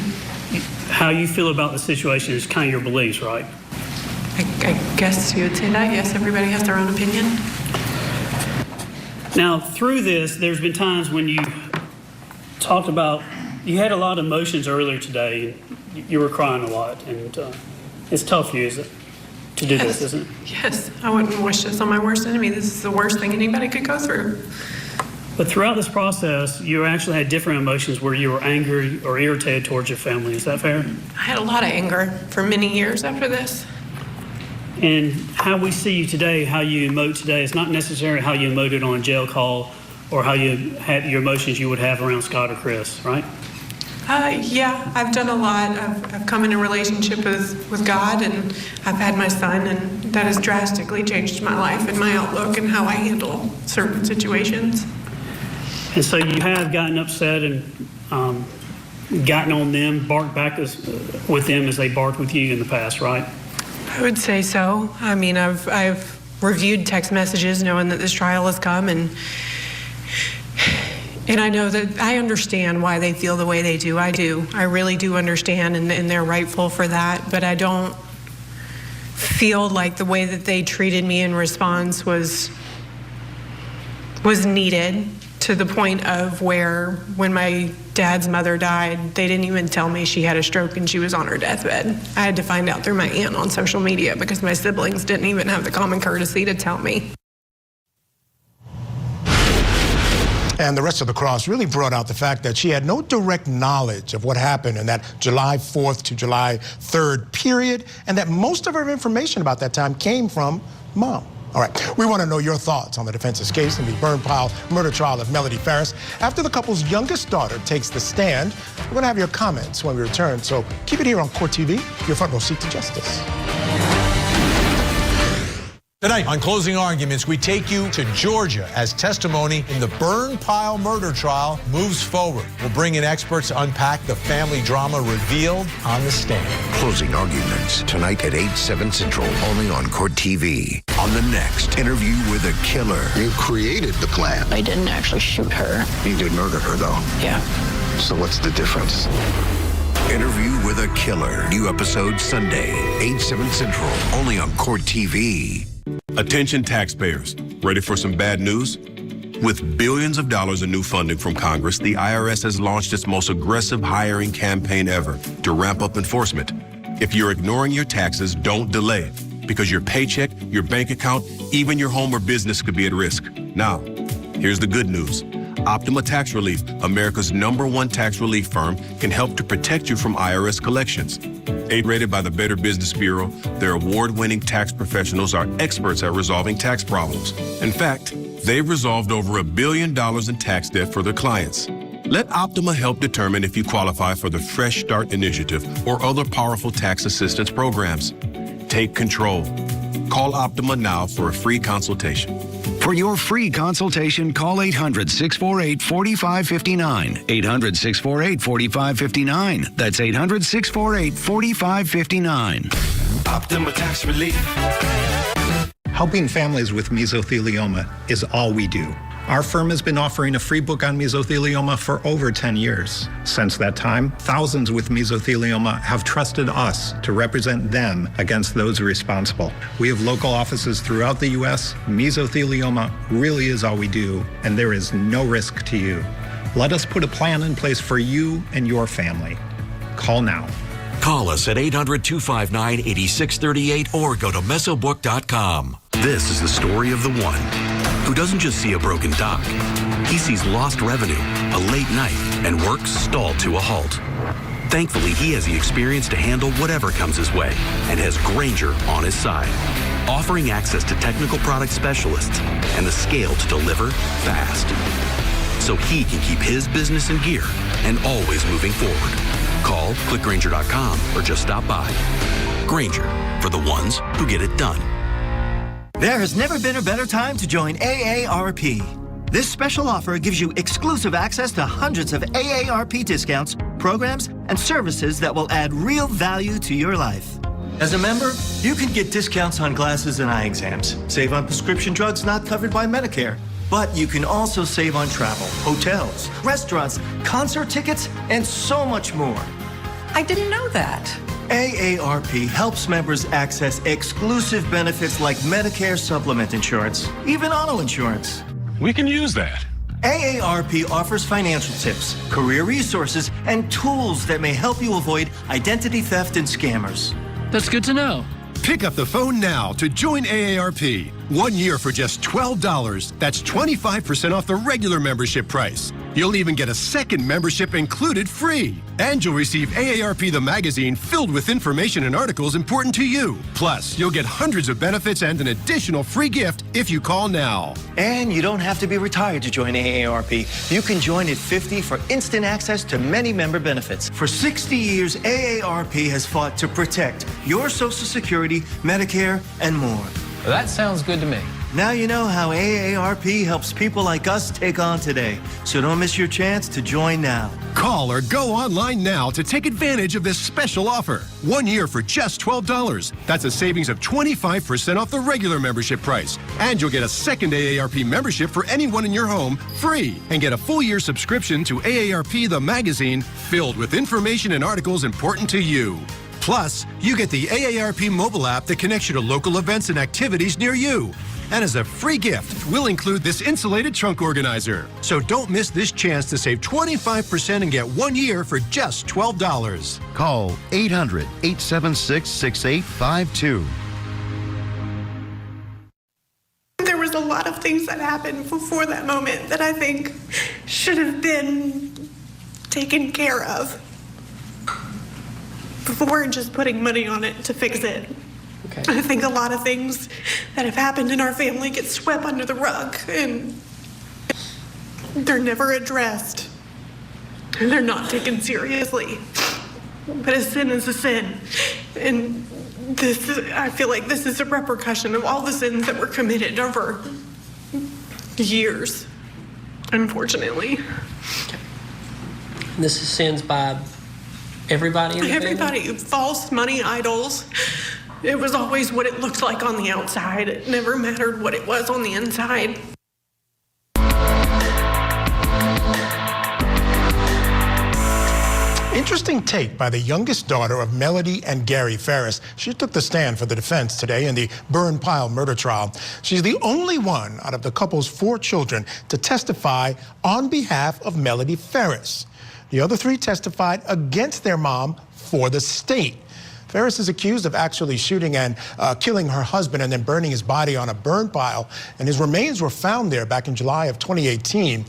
How you feel about the situation is kind of your beliefs, right? I guess you would say that. Yes, everybody has their own opinion. Now, through this, there's been times when you talked about, you had a lot of emotions earlier today. You were crying a lot, and it's tough for you, is it, to do this, isn't it? Yes, I wouldn't wish this on my worst enemy. This is the worst thing anybody could go through. But throughout this process, you actually had different emotions where you were angry or irritated towards your family. Is that fair? I had a lot of anger for many years after this. And how we see you today, how you emote today, is not necessarily how you emoted on a jail call or how you had your emotions you would have around Scott or Chris, right? Yeah, I've done a lot. I've come in a relationship with God, and I've had my son, and that has drastically changed my life and my outlook and how I handle certain situations. And so you have gotten upset and gotten on them, barked back with them as they barked with you in the past, right? I would say so. I mean, I've reviewed text messages knowing that this trial has come, and I know that I understand why they feel the way they do. I do. I really do understand, and they're rightful for that. But I don't feel like the way that they treated me in response was needed, to the point of where when my dad's mother died, they didn't even tell me she had a stroke and she was on her deathbed. I had to find out through my aunt on social media because my siblings didn't even have the common courtesy to tell me. And the rest of the cross really brought out the fact that she had no direct knowledge of what happened in that July 4th to July 3rd period, and that most of her information about that time came from Mom. All right, we want to know your thoughts on the defense's case in the burn pile murder trial of Melody Farris. After the couple's youngest daughter takes the stand, we're going to have your comments when we return. So keep it here on Court TV, your front row seat to justice. Tonight on Closing Arguments, we take you to Georgia as testimony in the burn pile murder trial moves forward. We'll bring in experts to unpack the family drama revealed on the stand. Closing Arguments, tonight at 8/7 Central, only on Court TV. On the next, interview with a killer. You created the plan. I didn't actually shoot her. You did murder her, though. Yeah. So what's the difference? Interview with a killer. New episode Sunday, 8/7 Central, only on Court TV. Attention taxpayers, ready for some bad news? With billions of dollars in new funding from Congress, the IRS has launched its most aggressive hiring campaign ever to ramp up enforcement. If you're ignoring your taxes, don't delay, because your paycheck, your bank account, even your home or business could be at risk. Now, here's the good news. Optima Tax Relief, America's #1 tax relief firm, can help to protect you from IRS collections. A-rated by the Better Business Bureau, their award-winning tax professionals are experts at resolving tax problems. In fact, they've resolved over $1 billion in tax debt for their clients. Let Optima help determine if you qualify for the Fresh Start Initiative or other powerful tax assistance programs. Take control. Call Optima now for a free consultation. For your free consultation, call 800-648-4559. 800-648-4559. That's 800-648-4559. Optima Tax Relief. Helping families with mesothelioma is all we do. Our firm has been offering a free book on mesothelioma for over 10 years. Since that time, thousands with mesothelioma have trusted us to represent them against those responsible. We have local offices throughout the U.S. Mesothelioma really is all we do, and there is no risk to you. Let us put a plan in place for you and your family. Call now. Call us at 800-259-8638 or go to mesobook.com. This is the story of the one who doesn't just see a broken dock. He sees lost revenue, a late night, and work stalled to a halt. Thankfully, he has the experience to handle whatever comes his way and has Grainger on his side, offering access to technical product specialists and the scale to deliver fast, so he can keep his business in gear and always moving forward. Call, click Grainger.com, or just stop by. Grainger, for the ones who get it done. There has never been a better time to join AARP. This special offer gives you exclusive access to hundreds of AARP discounts, programs, and services that will add real value to your life. As a member, you can get discounts on glasses and eye exams, save on prescription drugs not covered by Medicare. But you can also save on travel, hotels, restaurants, concert tickets, and so much more. I didn't know that. AARP helps members access exclusive benefits like Medicare supplement insurance, even auto insurance. We can use that. AARP offers financial tips, career resources, and tools that may help you avoid identity theft and scammers. That's good to know. Pick up the phone now to join AARP. 1 year for just $12. That's 25% off the regular membership price. You'll even get a second membership included free. And you'll receive AARP the magazine filled with information and articles important to you. Plus, you'll get hundreds of benefits and an additional free gift if you call now. And you don't have to be retired to join AARP. You can join at 50 for instant access to many member benefits. For 60 years, AARP has fought to protect your Social Security, Medicare, and more. That sounds good to me. Now you know how AARP helps people like us take on today. So don't miss your chance to join now. Call or go online now to take advantage of this special offer. 1 year for just $12. That's a savings of 25% off the regular membership price. And you'll get a second AARP membership for anyone in your home free. And get a full year subscription to AARP the magazine filled with information and articles important to you. Plus, you get the AARP mobile app that connects you to local events and activities near you. And as a free gift, we'll include this insulated trunk organizer. So don't miss this chance to save 25% and get 1 year for just $12. Call 800-876-6852. There was a lot of things that happened before that moment that I think should have been taken care of before just putting money on it to fix it. Okay. I think a lot of things that have happened in our family get swept under the rug and they're never addressed and they're not taken seriously. But a sin is a sin. And I feel like this is a repercussion of all the sins that were committed over years, unfortunately. Okay. This is sins by everybody in the family? Everybody. False money idols. It was always what it looked like on the outside. It never mattered what it was on the inside. Interesting take by the youngest daughter of Melody and Gary Farris. She took the stand for the defense today in the burn pile murder trial. She's the only one out of the couple's 4 children to testify on behalf of Melody Farris. The other 3 testified against their mom for the state. Farris is accused of actually shooting and killing her husband and then burning his body on a burn pile, and his remains were found there back in July of 2018.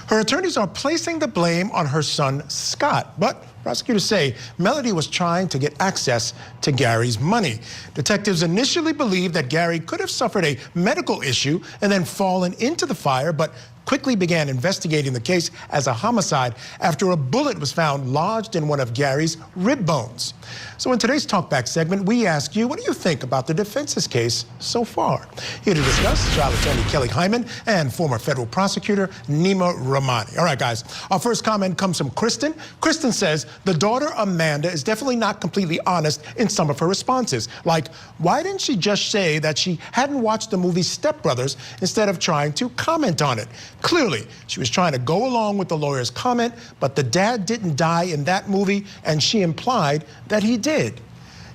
Her attorneys are placing the blame on her son, Scott, but prosecutors say Melody was trying to get access to Gary's money. Detectives initially believed that Gary could have suffered a medical issue and then fallen into the fire, but quickly began investigating the case as a homicide after a bullet was found lodged in one of Gary's rib bones. So in today's Talkback segment, we ask you, what do you think about the defense's case so far? Here to discuss, trial attorney Kelly Hyman and former federal prosecutor Nima Rahmani. All right, guys, our first comment comes from Kristen. Kristen says the daughter Amanda is definitely not completely honest in some of her responses. Like, why didn't she just say that she hadn't watched the movie Step Brothers instead of trying to comment on it? Clearly, she was trying to go along with the lawyer's comment, but the dad didn't die in that movie, and she implied that he did.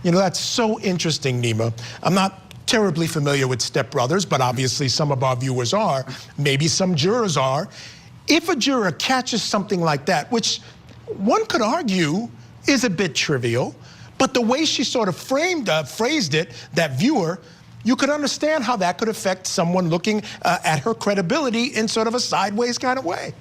You know, that's so interesting, Nima. I'm not terribly familiar with Step Brothers, but obviously some of our viewers are. Maybe some jurors are. If a juror catches something like that, which one could argue is a bit trivial, but the way she sort of phrased it, that viewer, you could understand how that could affect someone looking at her credibility in sort of a sideways kind of way.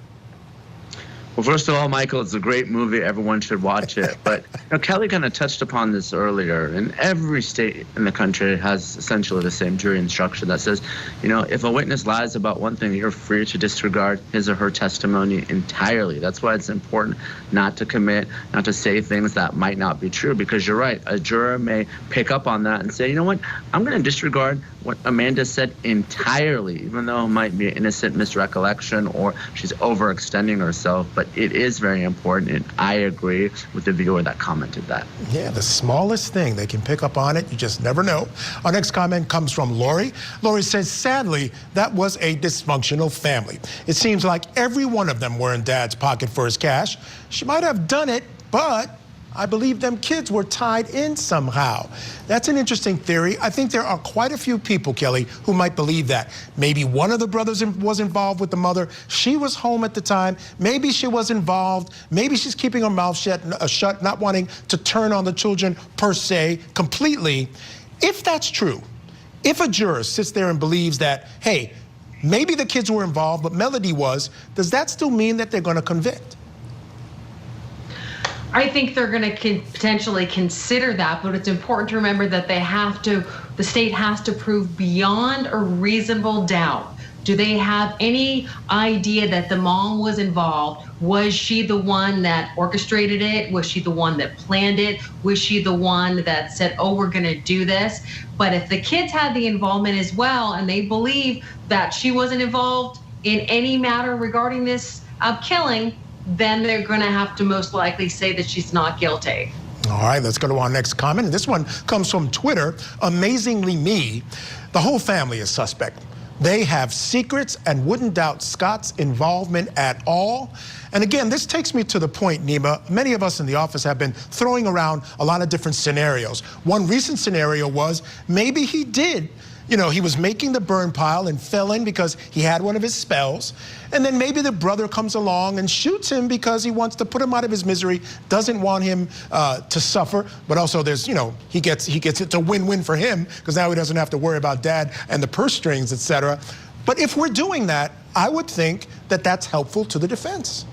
Well, first of all, Michael, it's a great movie. Everyone should watch it. But Kelly kind of touched upon this earlier. And every state in the country has essentially the same jury instruction that says, if a witness lies about one thing, you're free to disregard his or her testimony entirely. That's why it's important not to say things that might not be true. Because you're right, a juror may pick up on that and say, you know what, I'm going to disregard what Amanda said entirely, even though it might be an innocent misrecollection or she's overextending herself. But it is very important, and I agree with the viewer that commented that. Yeah, the smallest thing, they can pick up on it. You just never know. Our next comment comes from Lori. Lori says, sadly, that was a dysfunctional family. It seems like every one of them were in Dad's pocket for his cash. She might have done it, but I believe them kids were tied in somehow. That's an interesting theory. I think there are quite a few people, Kelly, who might believe that. Maybe one of the brothers was involved with the mother. She was home at the time. Maybe she was involved. Maybe she's keeping her mouth shut, not wanting to turn on the children per se completely. If that's true, If a juror sits there and believes that, hey, maybe the kids were involved, but Melody was, does that still mean that they're going to convict? I think they're going to potentially consider that, but it's important to remember that the state has to prove beyond a reasonable doubt. Do they have any idea that the mom was involved? Was she the one that orchestrated it? Was she the one that planned it? Was she the one that said, oh, we're going to do this? But if the kids had the involvement as well, and they believe that she wasn't involved in any matter regarding this killing, then they're going to have to most likely say that she's not guilty. All right, let's go to our next comment. This one comes from Twitter. Amazingly me, the whole family is suspect. They have secrets and wouldn't doubt Scott's involvement at all. And again, this takes me to the point, Nima, many of us in the office have been throwing around a lot of different scenarios. One recent scenario was maybe he did, he was making the burn pile and fell in because he had one of his spells. And then maybe the brother comes along and shoots him because he wants to put him out of his misery, doesn't want him to suffer. But also there's, he gets it's a win-win for him because now he doesn't have to worry about dad and the purse strings, etc. But if we're doing that, I would think that that's helpful to the defense.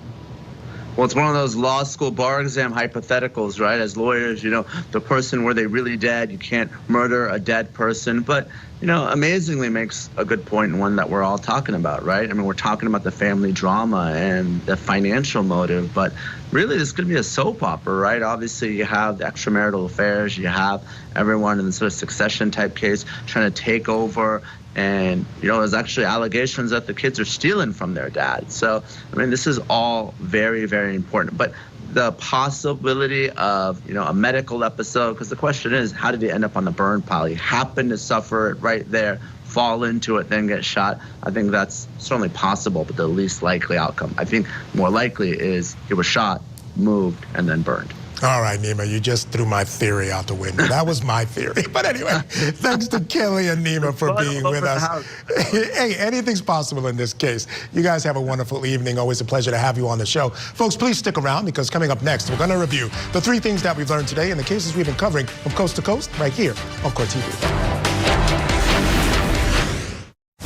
Well, it's one of those law school bar exam hypotheticals, right? As lawyers, the person, were they really dead? You can't murder a dead person. But, amazingly makes a good point, and one that we're all talking about, right? I mean, we're talking about the family drama and the financial motive, but really this could be a soap opera, right? Obviously, you have the extramarital affairs, you have everyone in the sort of succession type case trying to take over. And, there's actually allegations that the kids are stealing from their dad. So, I mean, this is all very, very important. But the possibility of, a medical episode, because the question is, how did he end up on the burn pile? He happened to suffer it right there, fall into it, then get shot. I think that's certainly possible, but the least likely outcome. I think more likely is he was shot, moved, and then burned. All right, Nima, you just threw my theory out the window. That was my theory. But anyway, thanks to Kelly and Nima for being with us. Hey, anything's possible in this case. You guys have a wonderful evening. Always a pleasure to have you on the show. Folks, please stick around because coming up next, we're going to review the 3 things that we've learned today and the cases we've been covering from coast to coast right here on Court TV.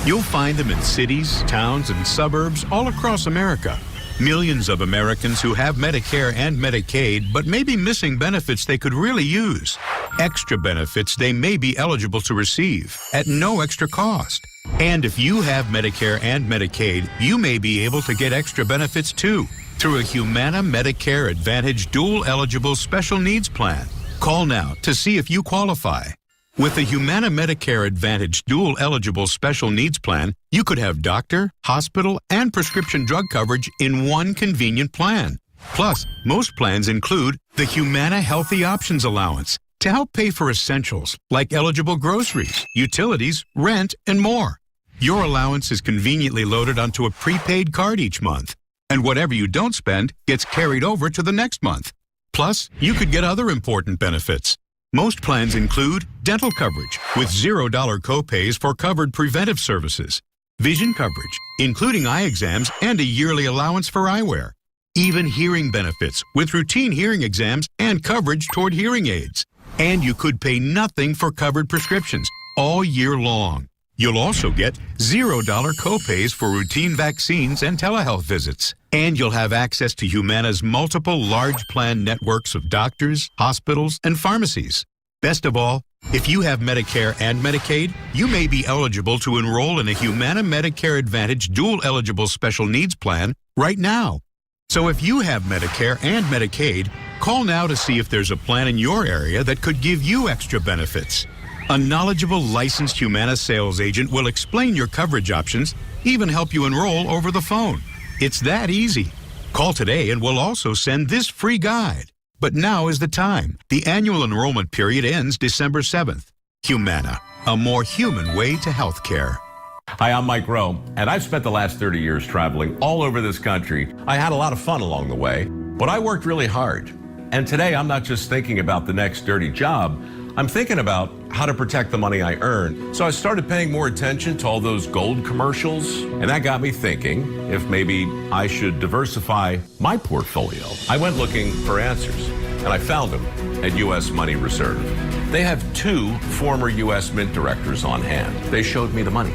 You'll find them in cities, towns, and suburbs all across America. Millions of Americans who have Medicare and Medicaid but may be missing benefits they could really use. Extra benefits they may be eligible to receive at no extra cost. And if you have Medicare and Medicaid, you may be able to get extra benefits too through a Humana Medicare Advantage dual eligible special needs plan. Call now to see if you qualify. With the Humana Medicare Advantage dual eligible special needs plan, you could have doctor, hospital, and prescription drug coverage in one convenient plan. Plus, most plans include the Humana Healthy Options Allowance to help pay for essentials like eligible groceries, utilities, rent, and more. Your allowance is conveniently loaded onto a prepaid card each month, and whatever you don't spend gets carried over to the next month. Plus, you could get other important benefits. Most plans include dental coverage with $0 copays for covered preventive services, vision coverage, including eye exams and a yearly allowance for eyewear, even hearing benefits with routine hearing exams and coverage toward hearing aids. And you could pay nothing for covered prescriptions all year long. You'll also get $0 copays for routine vaccines and telehealth visits. And you'll have access to Humana's multiple large plan networks of doctors, hospitals, and pharmacies. Best of all, if you have Medicare and Medicaid, you may be eligible to enroll in a Humana Medicare Advantage dual eligible special needs plan right now. So if you have Medicare and Medicaid, call now to see if there's a plan in your area that could give you extra benefits. A knowledgeable licensed Humana sales agent will explain your coverage options, even help you enroll over the phone. It's that easy. Call today and we'll also send this free guide. But now is the time. The annual enrollment period ends December 7th. Humana, a more human way to health care. Hi, I'm Mike Rowe, and I've spent the last 30 years traveling all over this country. I had a lot of fun along the way, but I worked really hard. And today, I'm not just thinking about the next dirty job. I'm thinking about how to protect the money I earn. So I started paying more attention to all those gold commercials, and that got me thinking if maybe I should diversify my portfolio. I went looking for answers, and I found them at U.S. Money Reserve. They have 2 former U.S. Mint directors on hand. They showed me the money.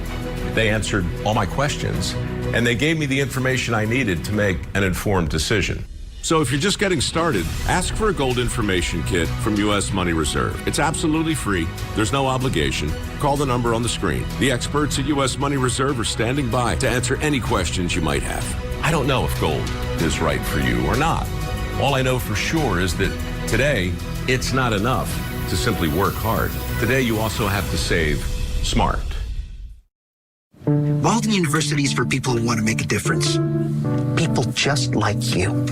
They answered all my questions, and they gave me the information I needed to make an informed decision. So if you're just getting started, ask for a gold information kit from U.S. Money Reserve. It's absolutely free. There's no obligation. Call the number on the screen. The experts at U.S. Money Reserve are standing by to answer any questions you might have. I don't know if gold is right for you or not. All I know for sure is that today, it's not enough to simply work hard. Today, you also have to save smart. Walden University is for people who want to make a difference. People just like you.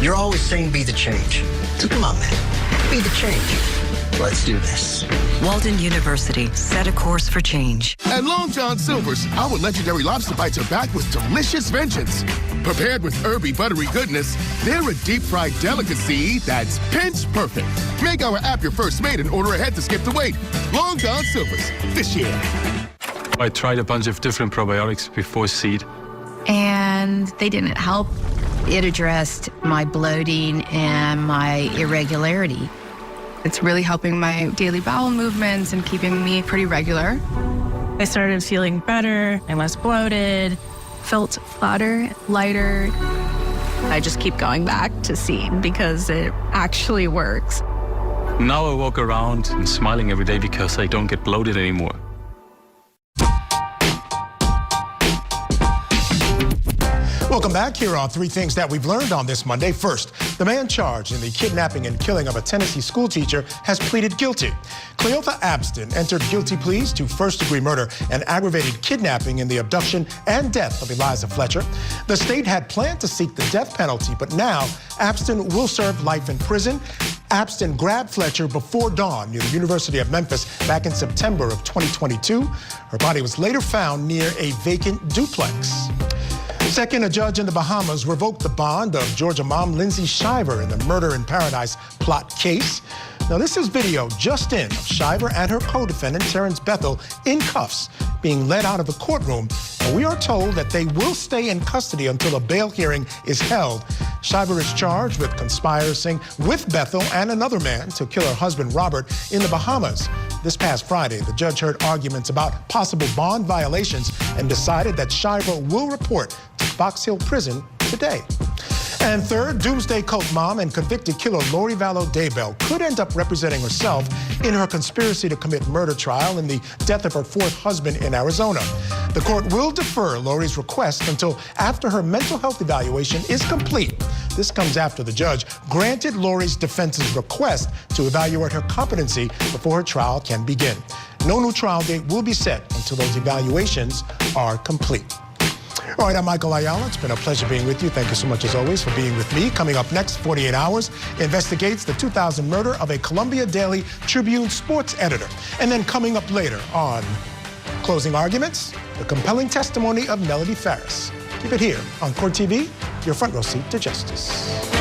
You're always saying be the change. So come on, man. Be the change. Let's do this. Walden University. Set a course for change. At Long John Silver's, our legendary lobster bites are back with delicious vengeance. Prepared with herby, buttery goodness, they're a deep-fried delicacy that's pinch perfect. Make our app your first mate and order ahead to skip the wait. Long John Silver's, this year. I tried a bunch of different probiotics before seed. And they didn't help. It addressed my bloating and my irregularity. It's really helping my daily bowel movements and keeping me pretty regular. I started feeling better and less bloated, felt flatter, lighter. I just keep going back to seed because it actually works. Now I walk around and smiling every day because I don't get bloated anymore. Welcome back. Here are 3 things that we've learned on this Monday. First, the man charged in the kidnapping and killing of a Tennessee schoolteacher has pleaded guilty. Cleotha Abston entered guilty pleas to first-degree murder and aggravated kidnapping in the abduction and death of Eliza Fletcher. The state had planned to seek the death penalty, but now Abston will serve life in prison. Abston grabbed Fletcher before dawn near the University of Memphis back in September of 2022. Her body was later found near a vacant duplex. Second, a judge in the Bahamas revoked the bond of Georgia mom Lindsay Shiver in the Murder in Paradise plot case. Now, this is video just in of Shiver and her co-defendant, Terrence Bethel, in cuffs, being led out of the courtroom. And we are told that they will stay in custody until a bail hearing is held. Shiver is charged with conspiring with Bethel and another man to kill her husband, Robert, in the Bahamas. This past Friday, the judge heard arguments about possible bond violations and decided that Shiver will report to Fox Hill Prison today. And third, doomsday cult mom and convicted killer Lori Vallow Daybell could end up representing herself in her conspiracy to commit murder trial in the death of her 4th husband in Arizona. The court will defer Lori's request until after her mental health evaluation is complete. This comes after the judge granted Lori's defense's request to evaluate her competency before her trial can begin. No new trial date will be set until those evaluations are complete. All right, I'm Michael Ayala. It's been a pleasure being with you. Thank you so much, as always, for being with me. Coming up next, 48 Hours investigates the 2000 murder of a Columbia Daily Tribune sports editor. And then coming up later on Closing Arguments, the compelling testimony of Melody Farris. Keep it here on Court TV, your front row seat to justice.